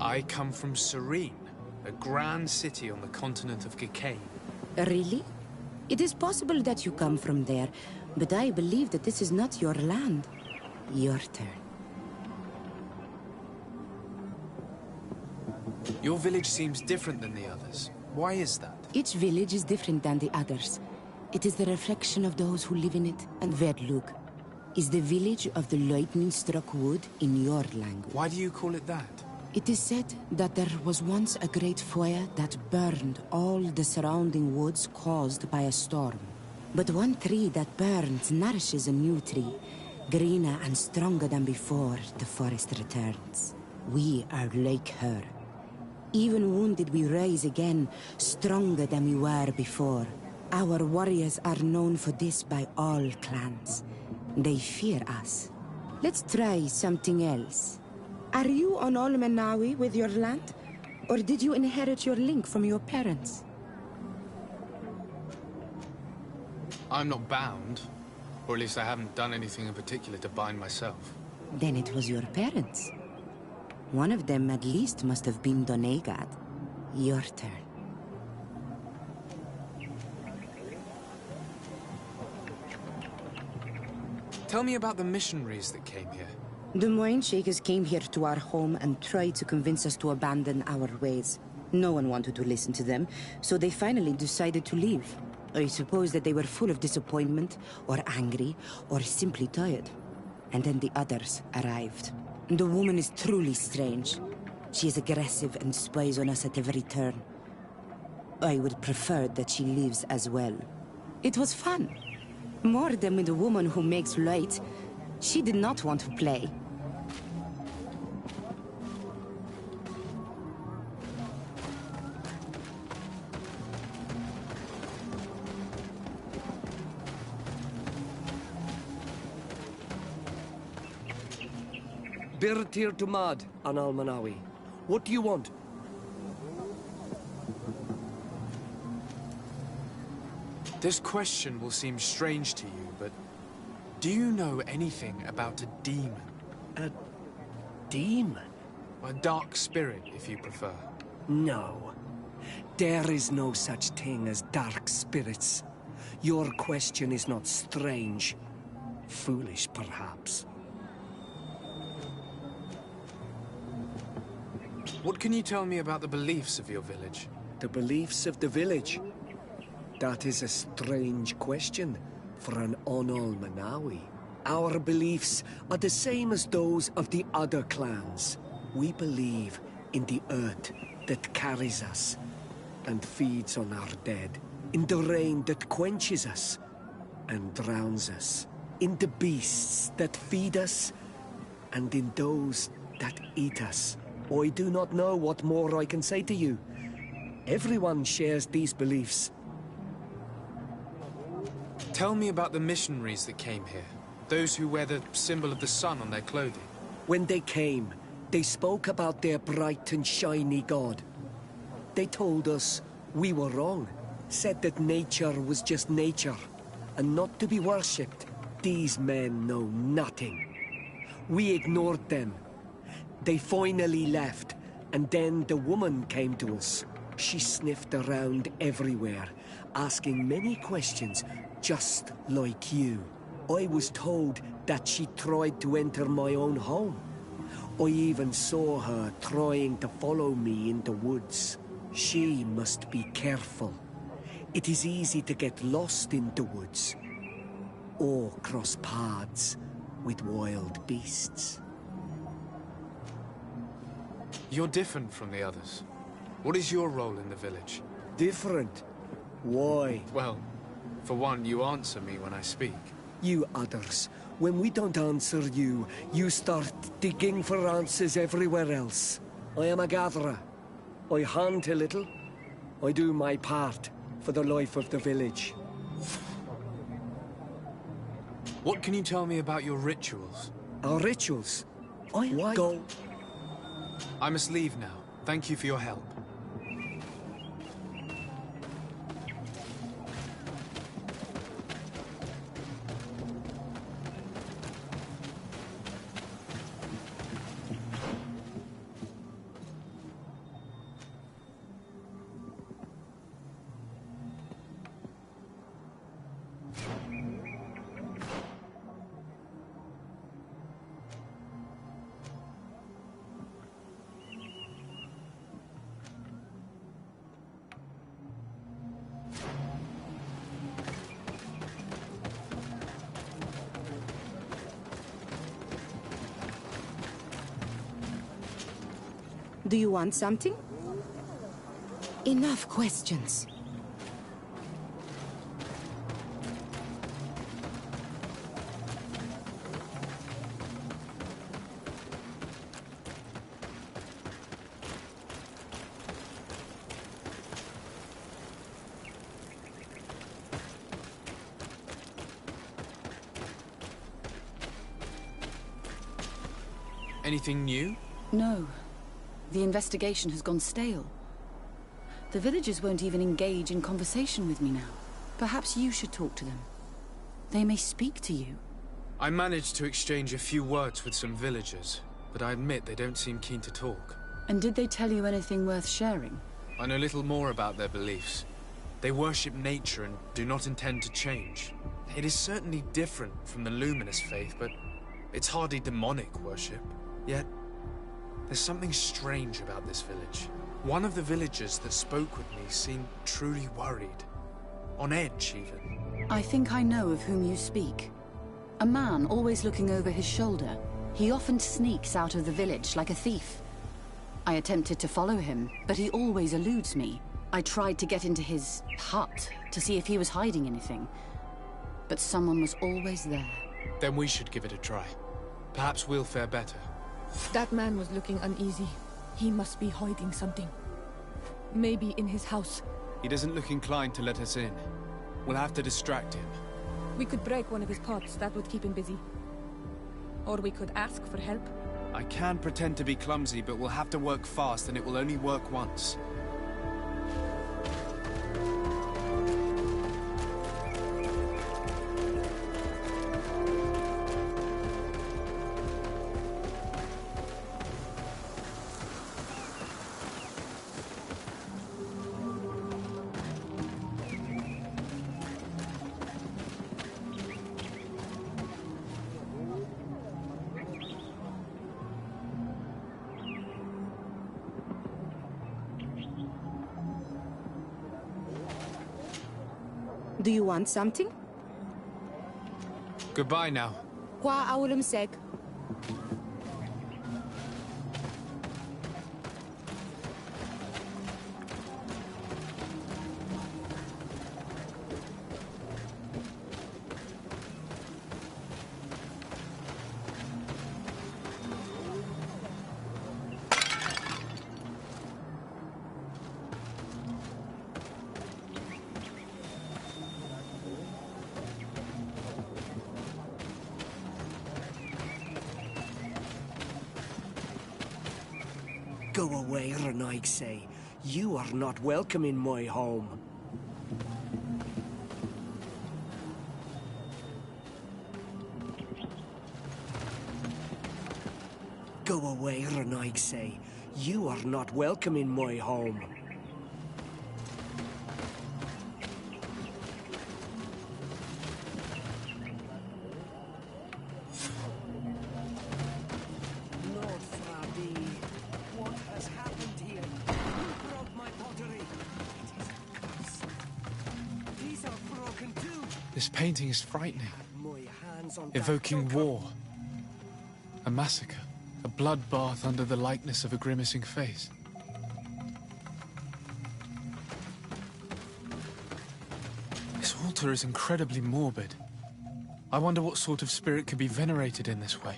I come from Serene, a grand city on the continent of Gicane. Really? It is possible that you come from there, but I believe that this is not your land. Your turn. Your village seems different than the others. Why is that? Each village is different than the others. It is the reflection of those who live in it, and Verdlug is the village of the lightning-struck wood in your language. Why do you call it that? It is said that there was once a great fire that burned all the surrounding woods caused by a storm. But one tree that burns nourishes a new tree, greener and stronger than before the forest returns. We are like her. Even wounded, we rise again, stronger than we were before. Our warriors are known for this by all clans. They fear us. Let's try something else. Are you on Olmenawi with your land? Or did you inherit your link from your parents? I'm not bound. Or at least I haven't done anything in particular to bind myself. Then it was your parents. One of them at least must have been Donegad. Your turn. Tell me about the missionaries that came here. The Moine Shakers came here to our home and tried to convince us to abandon our ways. No one wanted to listen to them, so they finally decided to leave. I suppose that they were full of disappointment, or angry, or simply tired. And then the others arrived. The woman is truly strange. She is aggressive and spies on us at every turn. I would prefer that she leaves as well. It was fun. More than with a woman who makes light. She did not want to play. Birtir to Mad, an Almanawi. What do you want? This question will seem strange to you, but do you know anything about a demon? A demon? A dark spirit, if you prefer. No. There is no such thing as dark spirits. Your question is not strange. Foolish, perhaps. What can you tell me about the beliefs of your village? The beliefs of the village? That is a strange question for an Onol Manawi. Our beliefs are the same as those of the other clans. We believe in the earth that carries us and feeds on our dead, in the rain that quenches us and drowns us, in the beasts that feed us and in those that eat us. I do not know what more I can say to you. Everyone shares these beliefs. Tell me about the missionaries that came here. Those who wear the symbol of the sun on their clothing. When they came, they spoke about their bright and shiny god. They told us we were wrong, said that nature was just nature, and not to be worshipped. These men know nothing. We ignored them. They finally left, and then the woman came to us. She sniffed around everywhere, asking many questions, just like you. I was told that she tried to enter my own home. I even saw her trying to follow me in the woods. She must be careful. It is easy to get lost in the woods, or cross paths with wild beasts. You're different from the others. What is your role in the village? Different? Why? Well, for one, you answer me when I speak. You others When we don't answer you, you start digging for answers everywhere else. I am a gatherer. I hunt a little. I do my part for the life of the village. What can you tell me about your rituals? Our rituals? Why? Go. I must leave now. Thank you for your help. Do you want something? Enough questions. Anything new? No. The investigation has gone stale. The villagers won't even engage in conversation with me now. Perhaps you should talk to them. They may speak to you. I managed to exchange a few words with some villagers, but I admit they don't seem keen to talk. And did they tell you anything worth sharing? I know little more about their beliefs. They worship nature and do not intend to change. It is certainly different from the Luminous faith, but it's hardly demonic worship. Yet, there's something strange about this village. One of the villagers that spoke with me seemed truly worried. On edge, even. I think I know of whom you speak. A man always looking over his shoulder. He often sneaks out of the village like a thief. I attempted to follow him, but he always eludes me. I tried to get into his hut to see if he was hiding anything. But someone was always there. Then we should give it a try. Perhaps we'll fare better. That man was looking uneasy. He must be hiding something. Maybe in his house. He doesn't look inclined to let us in. We'll have to distract him. We could break one of his pots. That would keep him busy. Or we could ask for help. I can pretend to be clumsy, but we'll have to work fast, and it will only work once. Do you want something? Goodbye now. Qua awulum seg. Go away, Renaig say. You are not welcome in my home. Go away, Renaig say. You are not welcome in my home. This painting is frightening. Evoking war. A massacre. A bloodbath under the likeness of a grimacing face. This altar is incredibly morbid. I wonder what sort of spirit could be venerated in this way.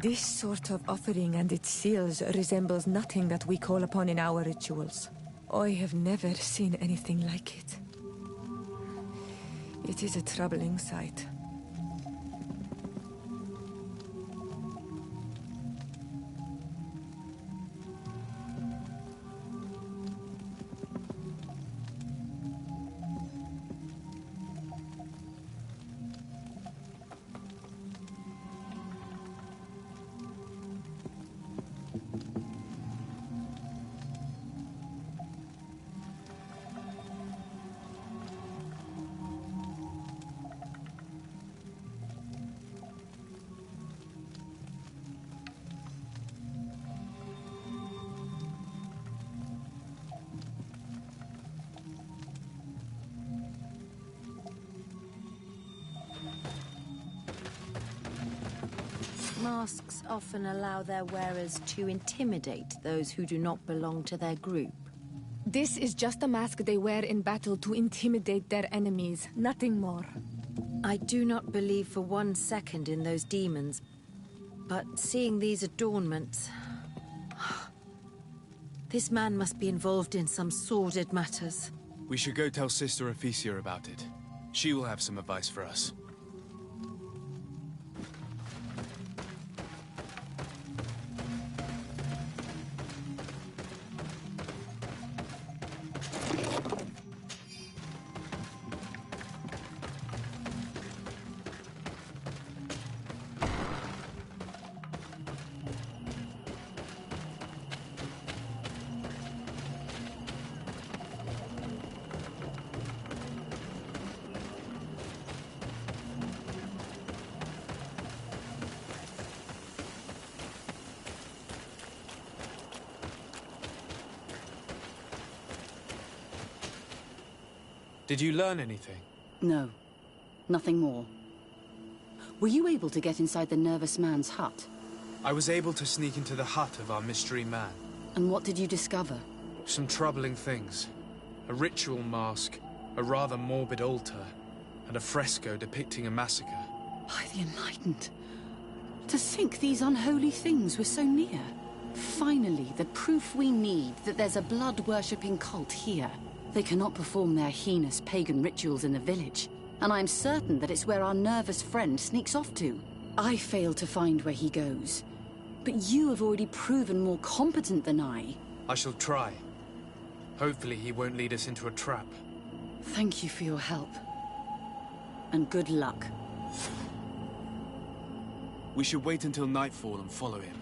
This sort of offering and its seals resembles nothing that we call upon in our rituals. I have never seen anything like it. It is a troubling sight. Masks often allow their wearers to intimidate those who do not belong to their group. This is just a mask they wear in battle to intimidate their enemies, nothing more. I do not believe for 1 second in those demons, but seeing these adornments... This man must be involved in some sordid matters. We should go tell Sister Ephesia about it. She will have some advice for us. Did you learn anything? No. Nothing more. Were you able to get inside the nervous man's hut? I was able to sneak into the hut of our mystery man. And what did you discover? Some troubling things. A ritual mask, a rather morbid altar, and a fresco depicting a massacre. By the Enlightened. To think these unholy things were so near. Finally, the proof we need that there's a blood-worshipping cult here. They cannot perform their heinous pagan rituals in the village, and I'm certain that it's where our nervous friend sneaks off to. I failed to find where he goes, but you have already proven more competent than I. I shall try. Hopefully he won't lead us into a trap. Thank you for your help. And good luck. We should wait until nightfall and follow him.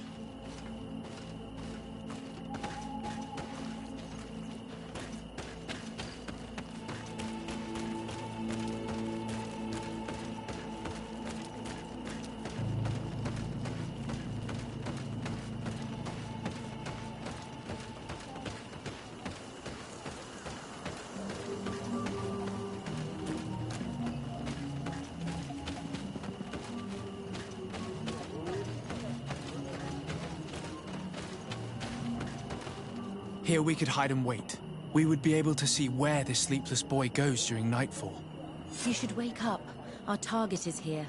Here we could hide and wait. We would be able to see where this sleepless boy goes during nightfall. You should wake up. Our target is here.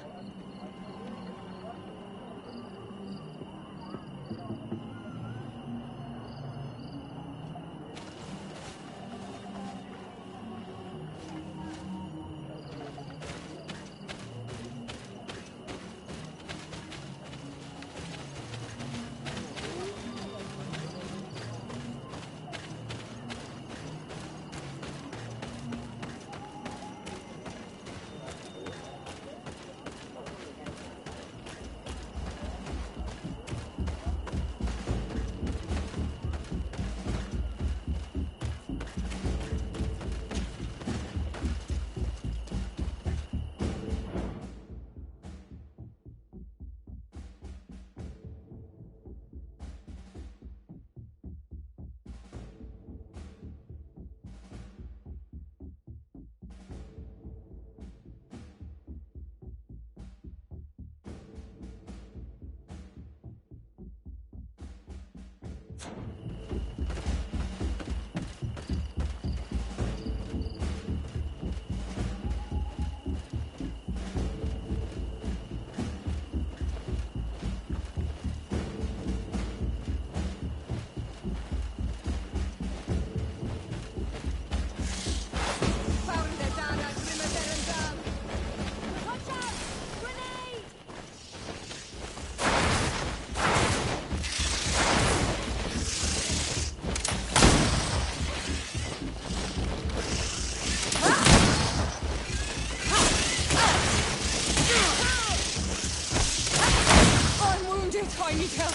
I need help!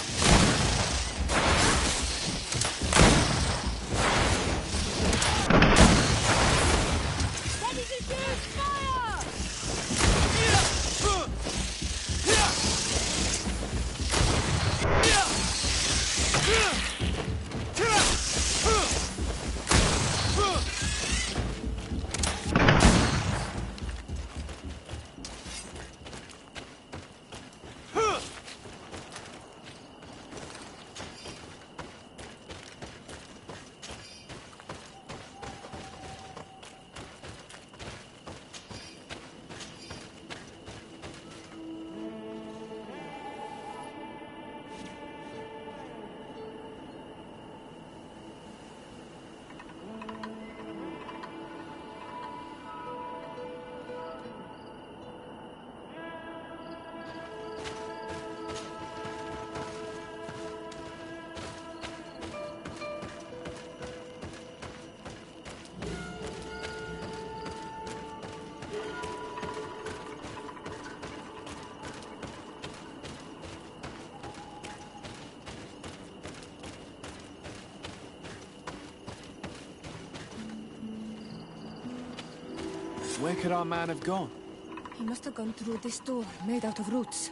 Ready to shoot! Fire! Where could our man have gone? He must have gone through this door, made out of roots.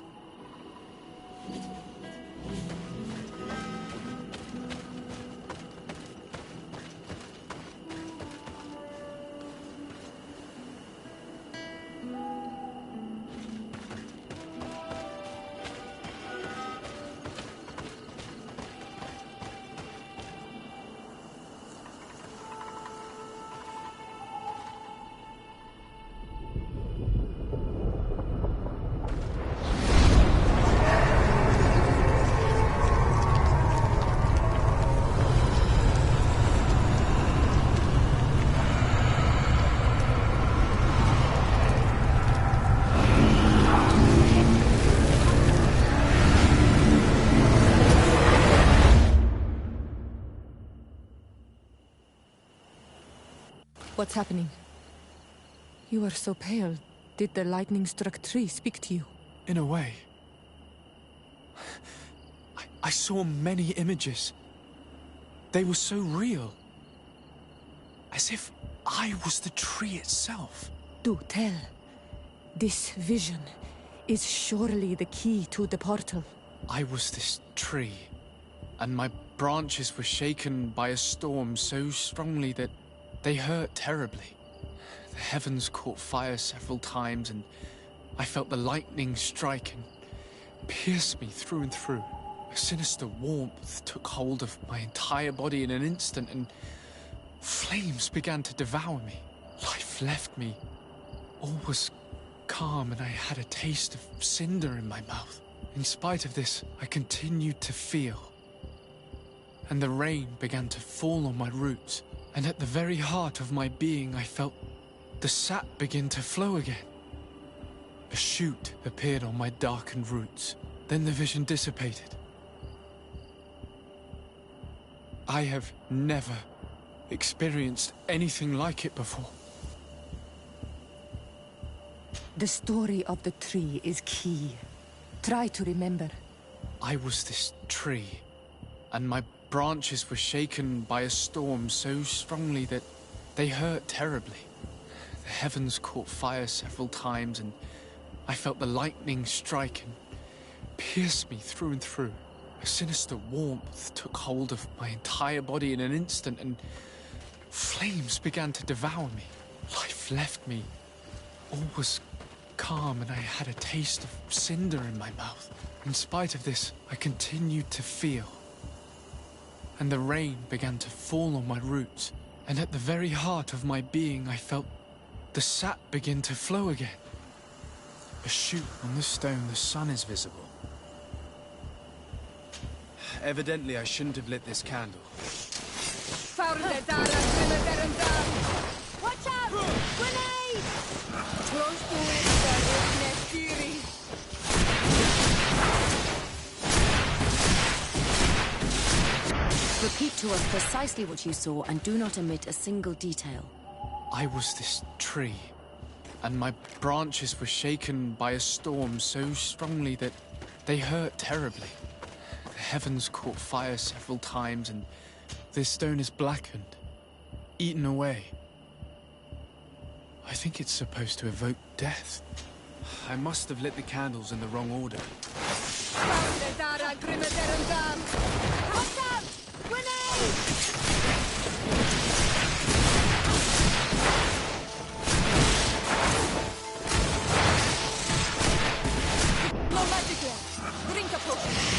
What's happening? You are so pale. Did the lightning-struck tree speak to you? In a way. I saw many images. They were so real. As if I was the tree itself. Do tell. This vision is surely the key to the portal. I was this tree, and my branches were shaken by a storm so strongly that they hurt terribly. The heavens caught fire several times, and I felt the lightning strike and pierce me through and through. A sinister warmth took hold of my entire body in an instant, and flames began to devour me. Life left me. All was calm, and I had a taste of cinder in my mouth. In spite of this, I continued to feel. And the rain began to fall on my roots. And at the very heart of my being, I felt the sap begin to flow again. A shoot appeared on my darkened roots. Then the vision dissipated. I have never experienced anything like it before. The story of the tree is key. Try to remember. I was this tree, and my branches were shaken by a storm so strongly that they hurt terribly. The heavens caught fire several times, and I felt the lightning strike and pierce me through and through. A sinister warmth took hold of my entire body in an instant, and flames began to devour me. Life left me. All was calm, and I had a taste of cinder in my mouth. In spite of this, I continued to feel. And the rain began to fall on my roots, and at the very heart of my being, I felt the sap begin to flow again. A shoot on the stone, the sun is visible. Evidently, I shouldn't have lit this candle. Watch out! Grenade! Repeat to us precisely what you saw and do not omit a single detail. I was this tree, and my branches were shaken by a storm so strongly that they hurt terribly. heavens caught fire several times, and this stone is blackened, eaten away. I think it's supposed to evoke death. I must have lit the candles in the wrong order. No magic left. Drink a potion.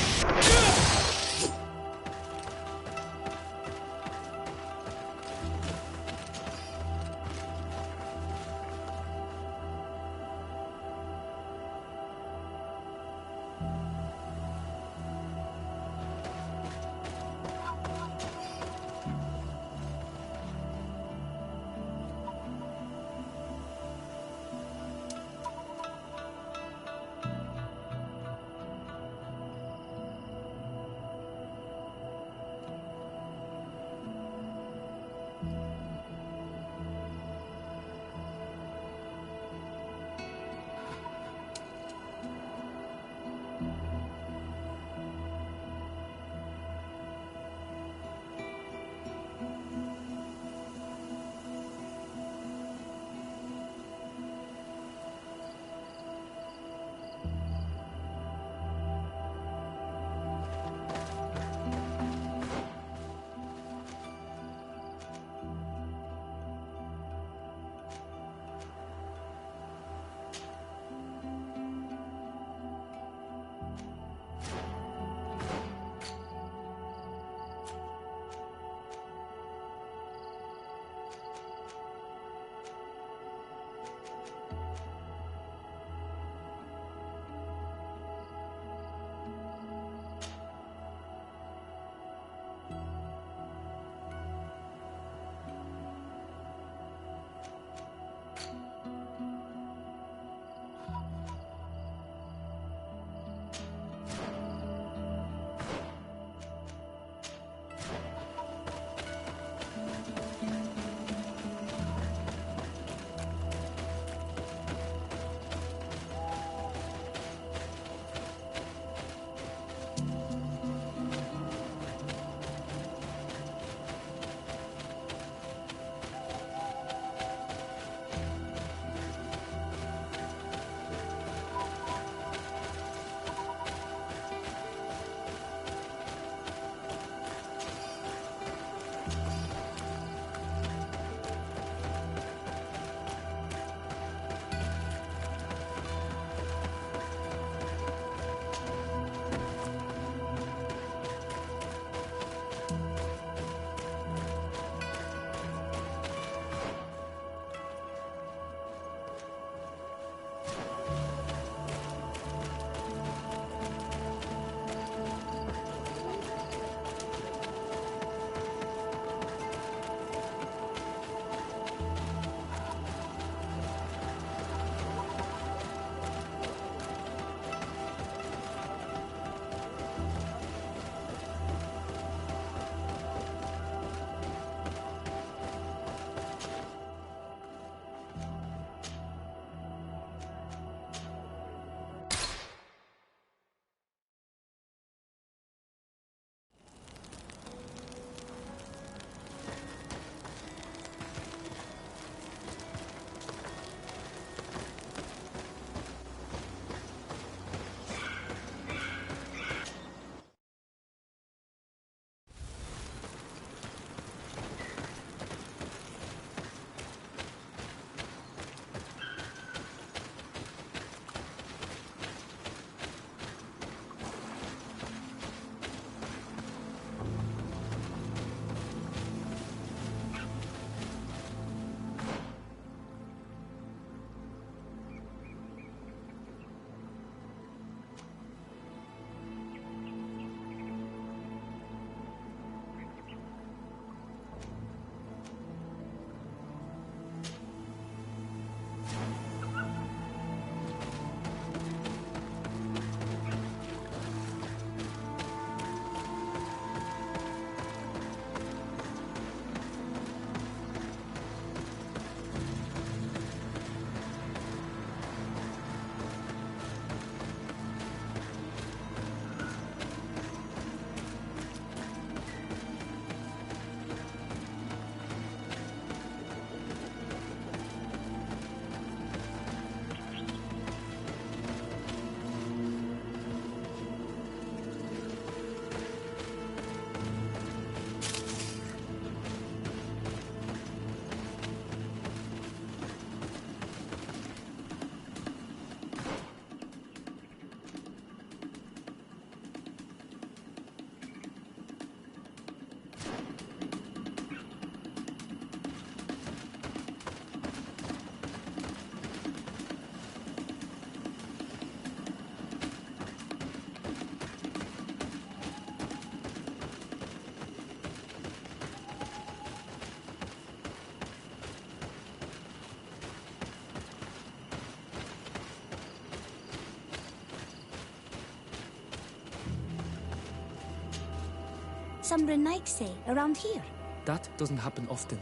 some Renaigse around here? That doesn't happen often.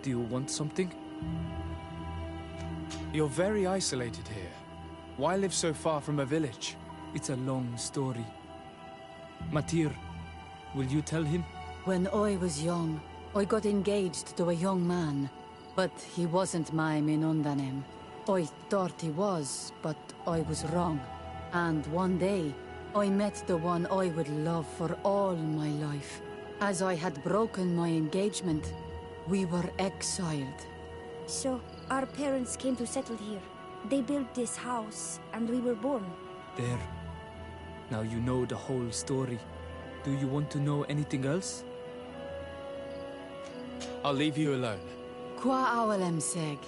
Do you want something? You're very isolated here. Why live so far from a village? It's a long story. Matir, will you tell him? When I was young, I got engaged to a young man, but he wasn't my Minundanem. I thought he was, but I was wrong. And one day, I met the one I would love for all my life. As I had broken my engagement, we were exiled. So, our parents came to settle here. They built this house, and we were born. There. Now you know the whole story. Do you want to know anything else? I'll leave you alone. Qua awalem seg.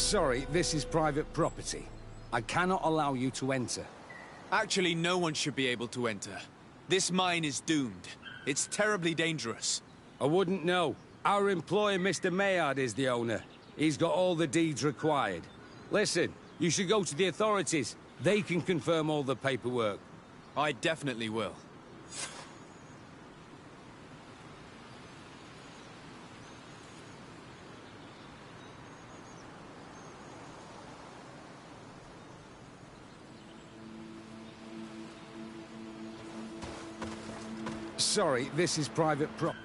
Sorry, this is private property. I cannot allow you to enter. Actually, no one should be able to enter. This mine is doomed. It's terribly dangerous. I wouldn't know. Our employer, Mr. Maillard, is the owner. He's got all the deeds required. Listen, you should go to the authorities. They can confirm all the paperwork. I definitely will. Sorry, this is private property.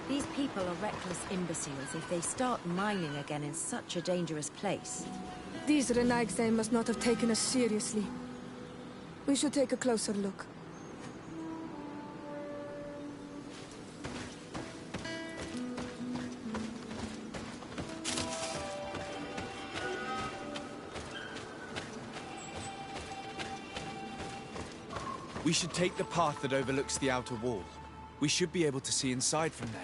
These people are reckless imbeciles if they start mining again in such a dangerous place. These Renagse must not have taken us seriously. We should take a closer look. We should take the path that overlooks the outer wall. We should be able to see inside from there.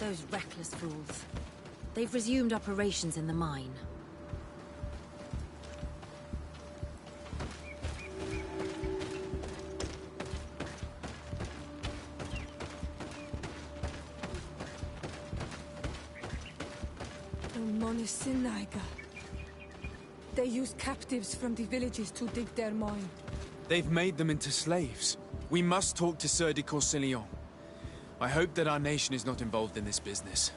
Those reckless fools. They've resumed operations in the mine. They use captives from the villages to dig their mine. They've made them into slaves. We must talk to Sieur de Courcillon. I hope that our nation is not involved in this business.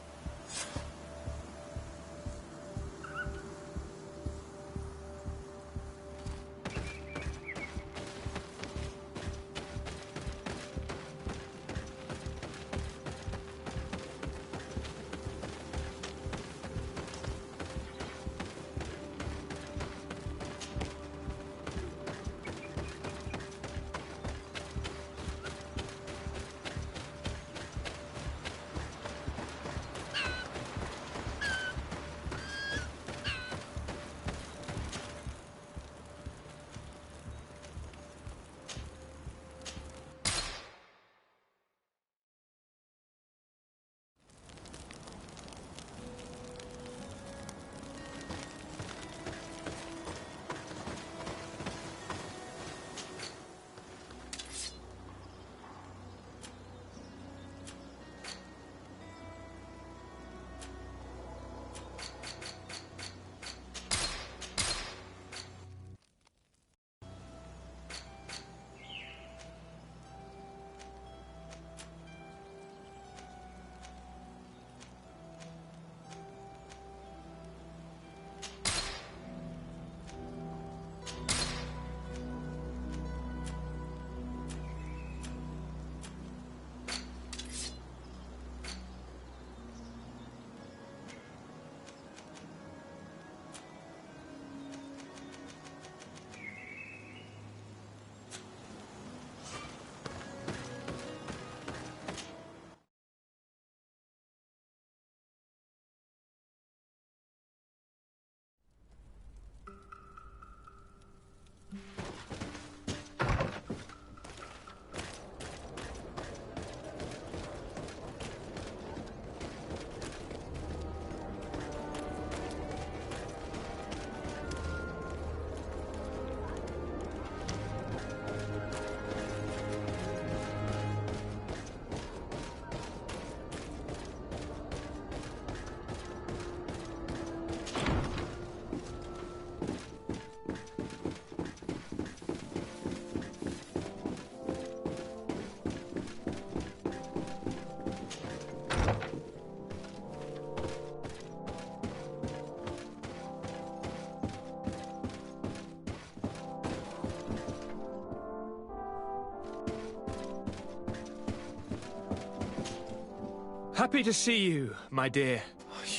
Happy to see you, my dear.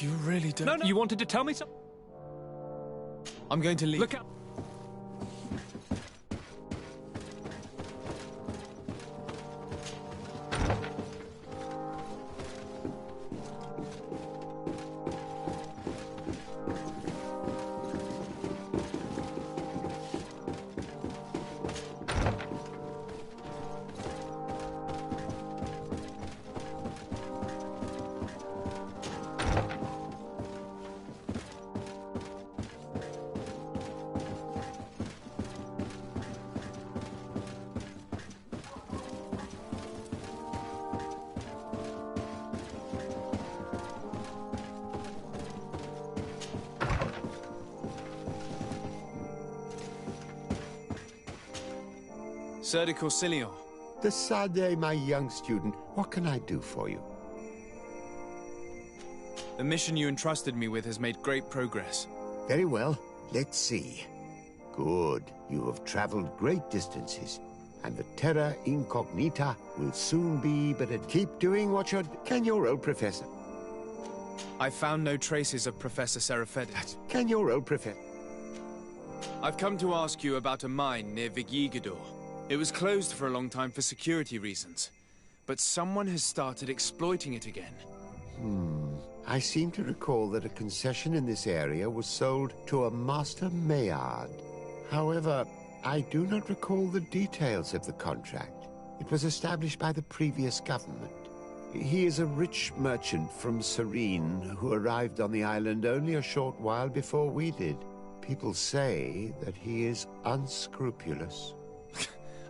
You really don't... No, you wanted to tell me something? I'm going to leave. Look out! Sir de Corsilion. Decidez, my young student. What can I do for you? The mission you entrusted me with has made great progress. Very well. Let's see. Good. You have traveled great distances. And the terra incognita will soon be, but keep doing what you're... Can your old professor... I found no traces of Professor Seraphetis. Can your old professor... I've come to ask you about a mine near Vigigidor. It was closed for a long time for security reasons, but someone has started exploiting it again. I seem to recall that a concession in this area was sold to a Master Maillard. However, I do not recall the details of the contract. It was established by the previous government. He is a rich merchant from Serene who arrived on the island only a short while before we did. People say that he is unscrupulous.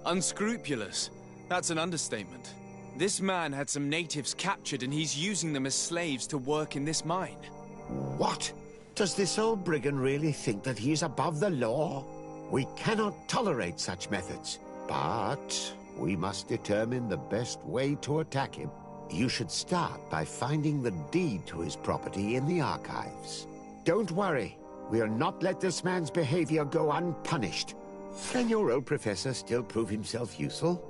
Unscrupulous? That's an understatement. This man had some natives captured and he's using them as slaves to work in this mine. What? Does this old brigand really think that he is above the law? We cannot tolerate such methods. But we must determine the best way to attack him. You should start by finding the deed to his property in the archives. Don't worry. We'll not let this man's behavior go unpunished. Can your old professor still prove himself useful?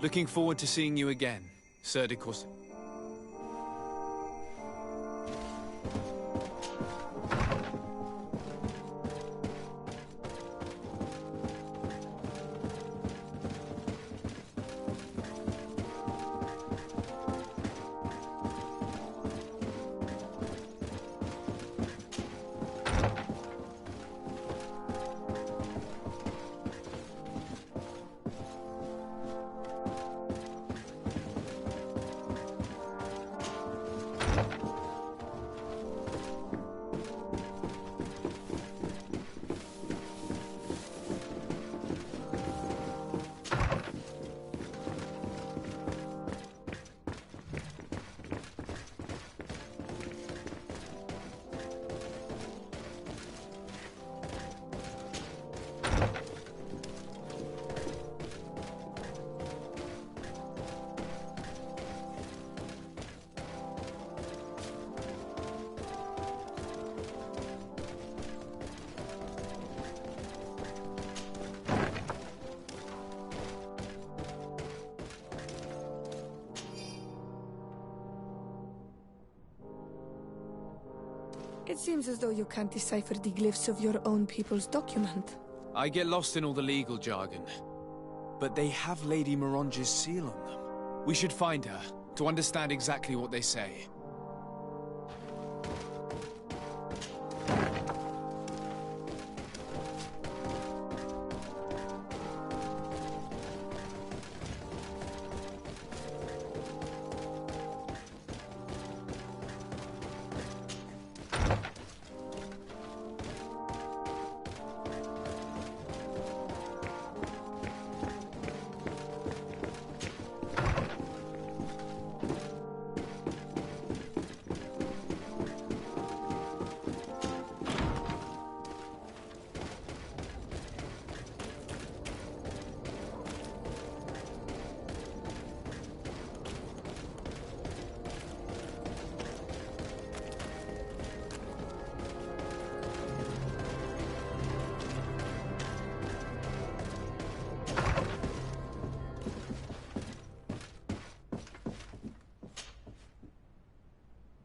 Looking forward to seeing you again, Sir de Corsilion. It seems as though you can't decipher the glyphs of your own people's document. I get lost in all the legal jargon. But they have Lady Morange's seal on them. We should find her, to understand exactly what they say.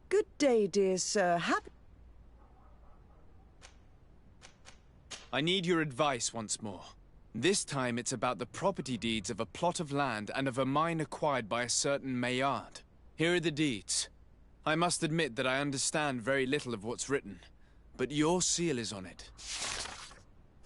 Good day, dear sir. I need your advice once more. This time it's about the property deeds of a plot of land and of a mine acquired by a certain Maillard. Here are the deeds. I must admit that I understand very little of what's written, but your seal is on it.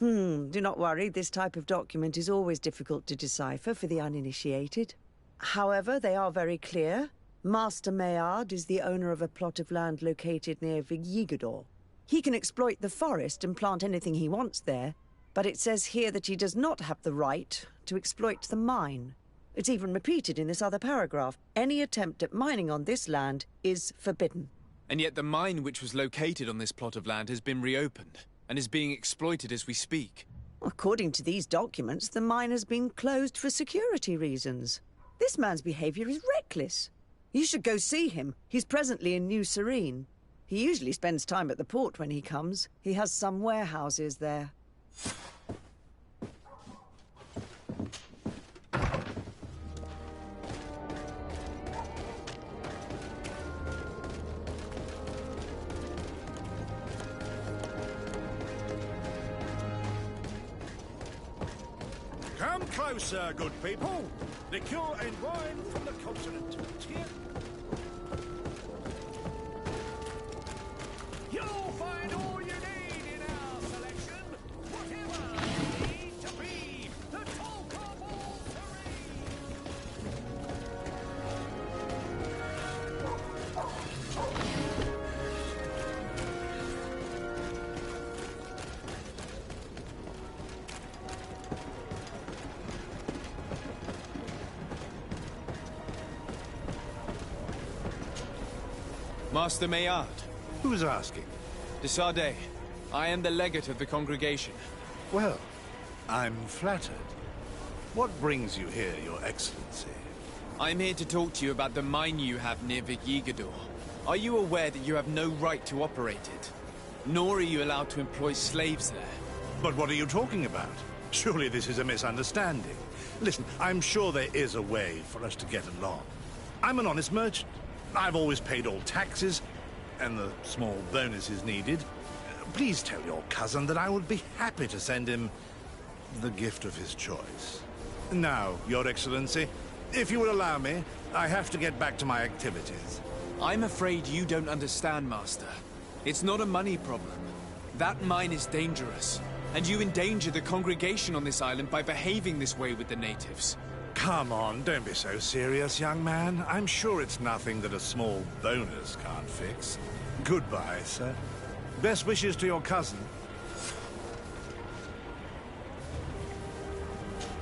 Do not worry, this type of document is always difficult to decipher for the uninitiated. However, they are very clear. Master Maillard is the owner of a plot of land located near Vigyigador. He can exploit the forest and plant anything he wants there, but it says here that he does not have the right to exploit the mine. It's even repeated in this other paragraph. Any attempt at mining on this land is forbidden. And yet the mine which was located on this plot of land has been reopened, and is being exploited as we speak. According to these documents, the mine has been closed for security reasons. This man's behavior is reckless. You should go see him. He's presently in New Serene. He usually spends time at the port when he comes. He has some warehouses there. Come closer, good people. Liqueur and wine from the continent. Here. You'll find all you need in our selection. Whatever you need to be the talk of all Master Maillard. Who's asking? De Sardet. I am the legate of the congregation. Well, I'm flattered. What brings you here, Your Excellency? I'm here to talk to you about the mine you have near Vigyigador. Are you aware that you have no right to operate it? Nor are you allowed to employ slaves there. But what are you talking about? Surely this is a misunderstanding. Listen, I'm sure there is a way for us to get along. I'm an honest merchant. I've always paid all taxes, and the small bonuses needed. Please tell your cousin that I would be happy to send him the gift of his choice. Now, Your Excellency, if you will allow me, I have to get back to my activities. I'm afraid you don't understand, Master. It's not a money problem. That mine is dangerous, and you endanger the congregation on this island by behaving this way with the natives. Come on, don't be so serious, young man. I'm sure it's nothing that a small bonus can't fix. Goodbye, sir. Best wishes to your cousin.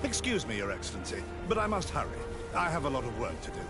Excuse me, Your Excellency, but I must hurry. I have a lot of work to do.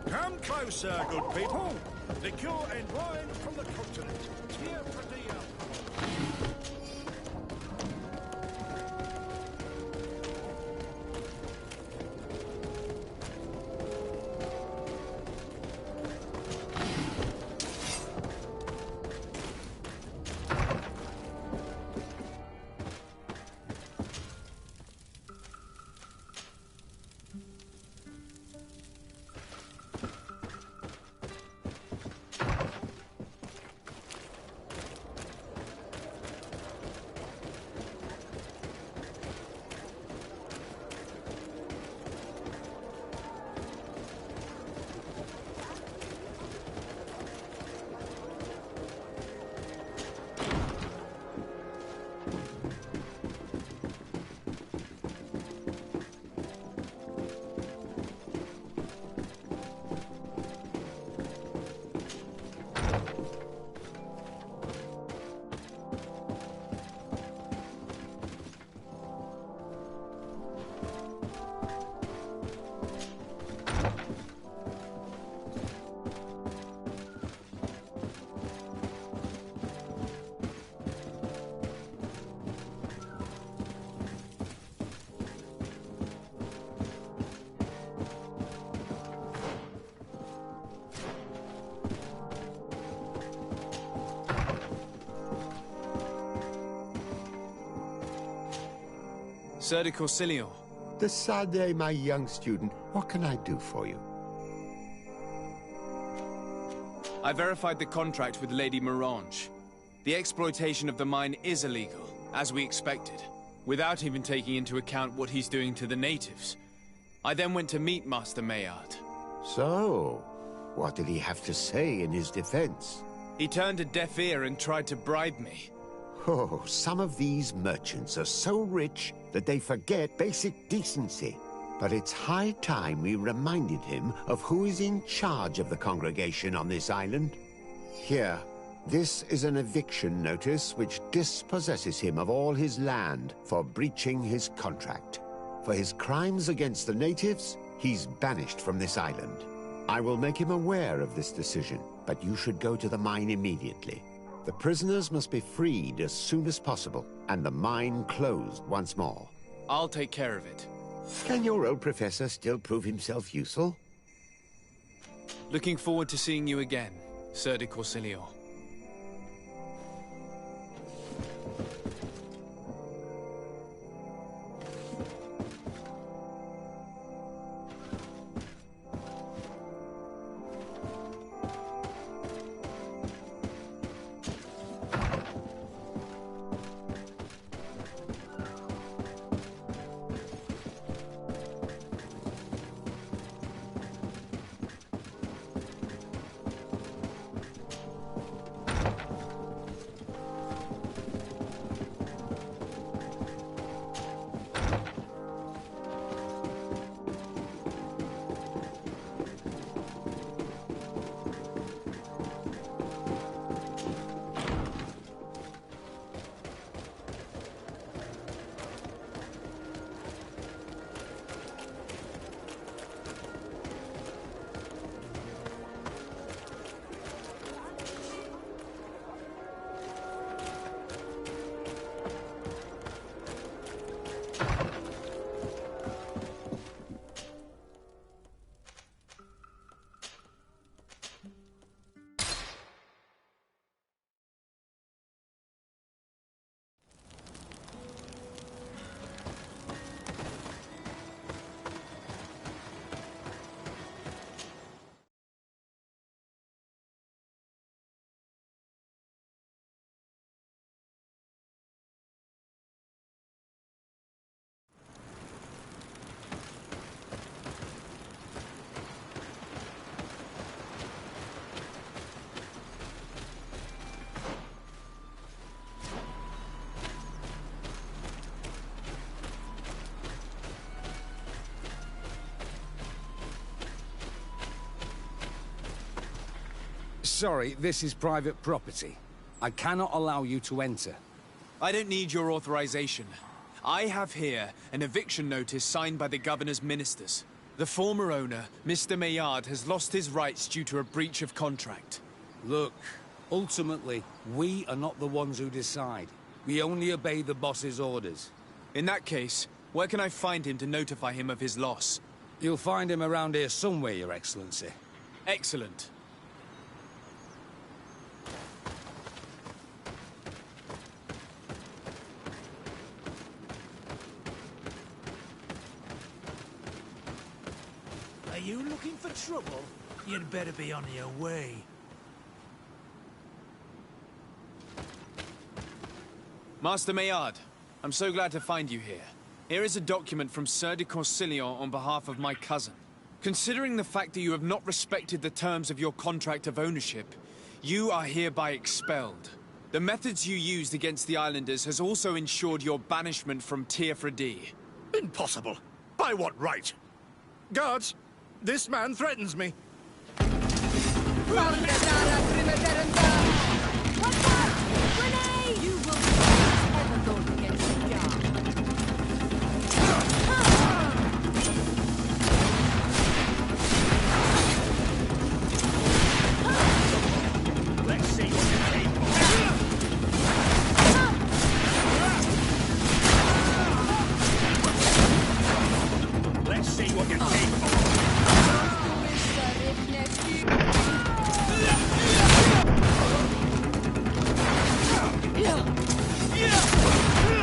Come closer, good people. Liqueur and wine from the continent. Here for the Sir de Corsilion. De Sade, my young student, what can I do for you? I verified the contract with Lady Mirange. The exploitation of the mine is illegal, as we expected, without even taking into account what he's doing to the natives. I then went to meet Master Maillard. So, what did he have to say in his defense? He turned a deaf ear and tried to bribe me. Oh, some of these merchants are so rich that they forget basic decency. But it's high time we reminded him of who is in charge of the congregation on this island. Here, this is an eviction notice which dispossesses him of all his land for breaching his contract. For his crimes against the natives, he's banished from this island. I will make him aware of this decision, but you should go to the mine immediately. The prisoners must be freed as soon as possible, and the mine closed once more. I'll take care of it. Can your old professor still prove himself useful? Looking forward to seeing you again, Sir de Corsilion. Sorry, this is private property. I cannot allow you to enter. I don't need your authorization. I have here an eviction notice signed by the governor's ministers. The former owner, Mr. Maillard, has lost his rights due to a breach of contract. Look, ultimately, we are not the ones who decide. We only obey the boss's orders. In that case, where can I find him to notify him of his loss? You'll find him around here somewhere, Your Excellency. Excellent. Are you looking for trouble? You'd better be on your way. Master Maillard, I'm so glad to find you here. Here is a document from Sir de Corsilion on behalf of my cousin. Considering the fact that you have not respected the terms of your contract of ownership, you are hereby expelled. The methods you used against the islanders has also ensured your banishment from Terras. Impossible. By what right? Guards, this man threatens me. You will not ever go against the guard. Let's see what you're capable of. Let's see what you're capable of. Yeah.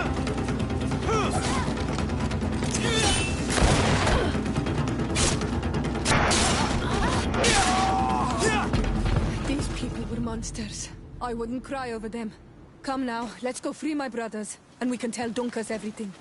I wouldn't cry over them. Come now, let's go free my brothers, and we can tell Dunkus everything.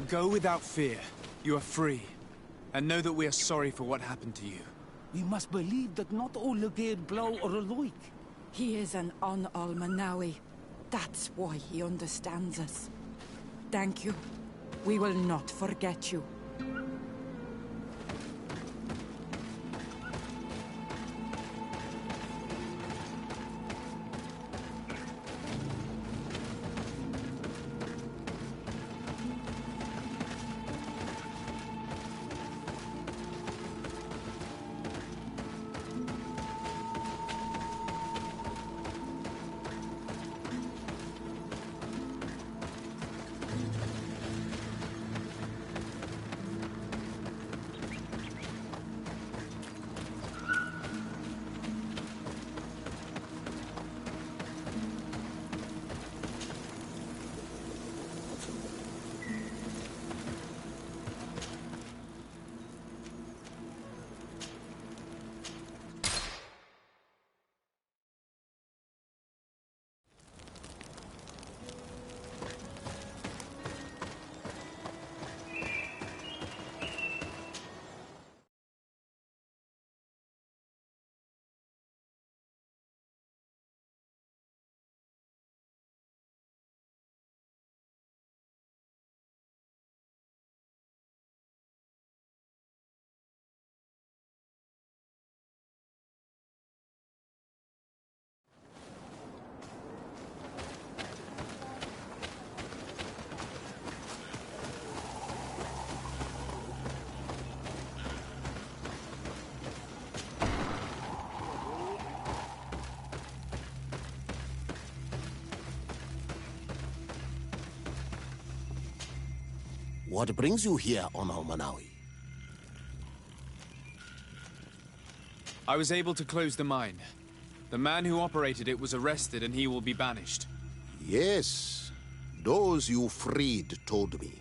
Go without fear. You are free. And know that we are sorry for what happened to you. We must believe that not all Legate blow are alike. He is an Almanawi. That's why he understands us. Thank you. We will not forget you. What brings you here on Almanawi? I was able to close the mine. The man who operated it was arrested and he will be banished. Yes, those you freed told me.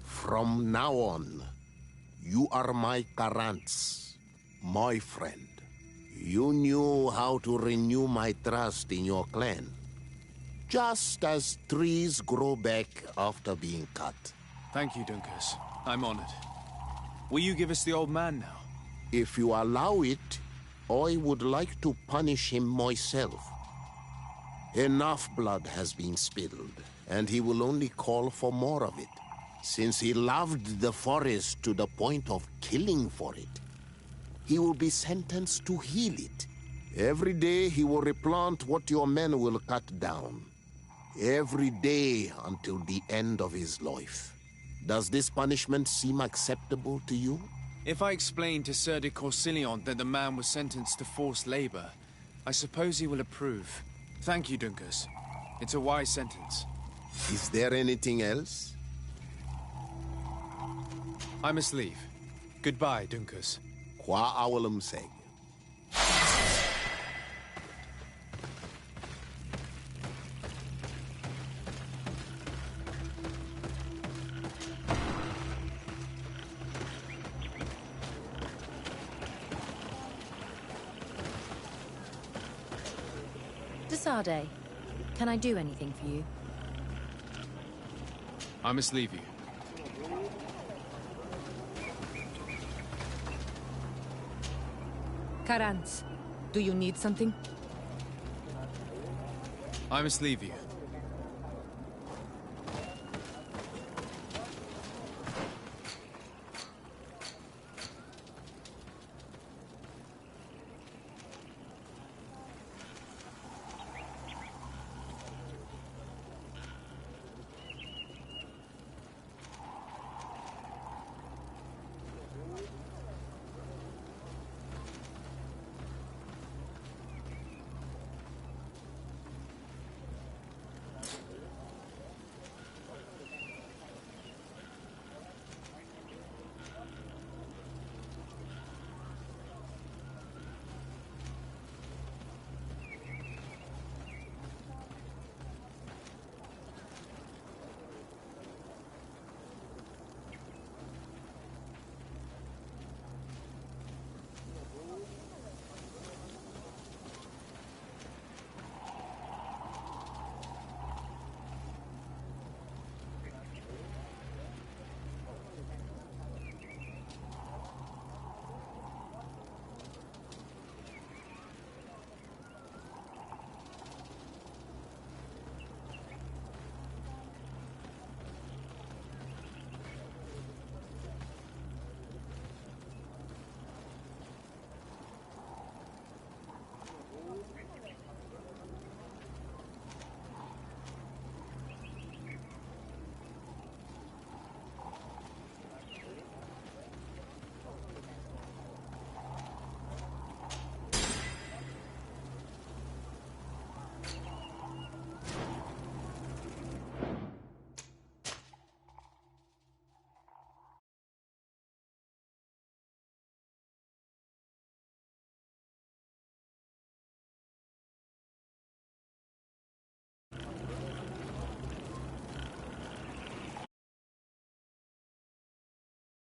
From now on, you are my Karants, my friend. You knew how to renew my trust in your clan. Just as trees grow back after being cut. Thank you, Dunkus. I'm honored. Will you give us the old man now? If you allow it, I would like to punish him myself. Enough blood has been spilled, and he will only call for more of it, since he loved the forest to the point of killing for it. He will be sentenced to heal it. Every day he will replant what your men will cut down. Every day until the end of his life. Does this punishment seem acceptable to you? If I explain to Sir de Corsilion that the man was sentenced to forced labor, I suppose he will approve. Thank you, Dunkus. It's a wise sentence. Is there anything else? I must leave. Goodbye, Dunkus. Qua awalum seg. Desade, can I do anything for you? I must leave you. Karants, do you need something? I must leave you.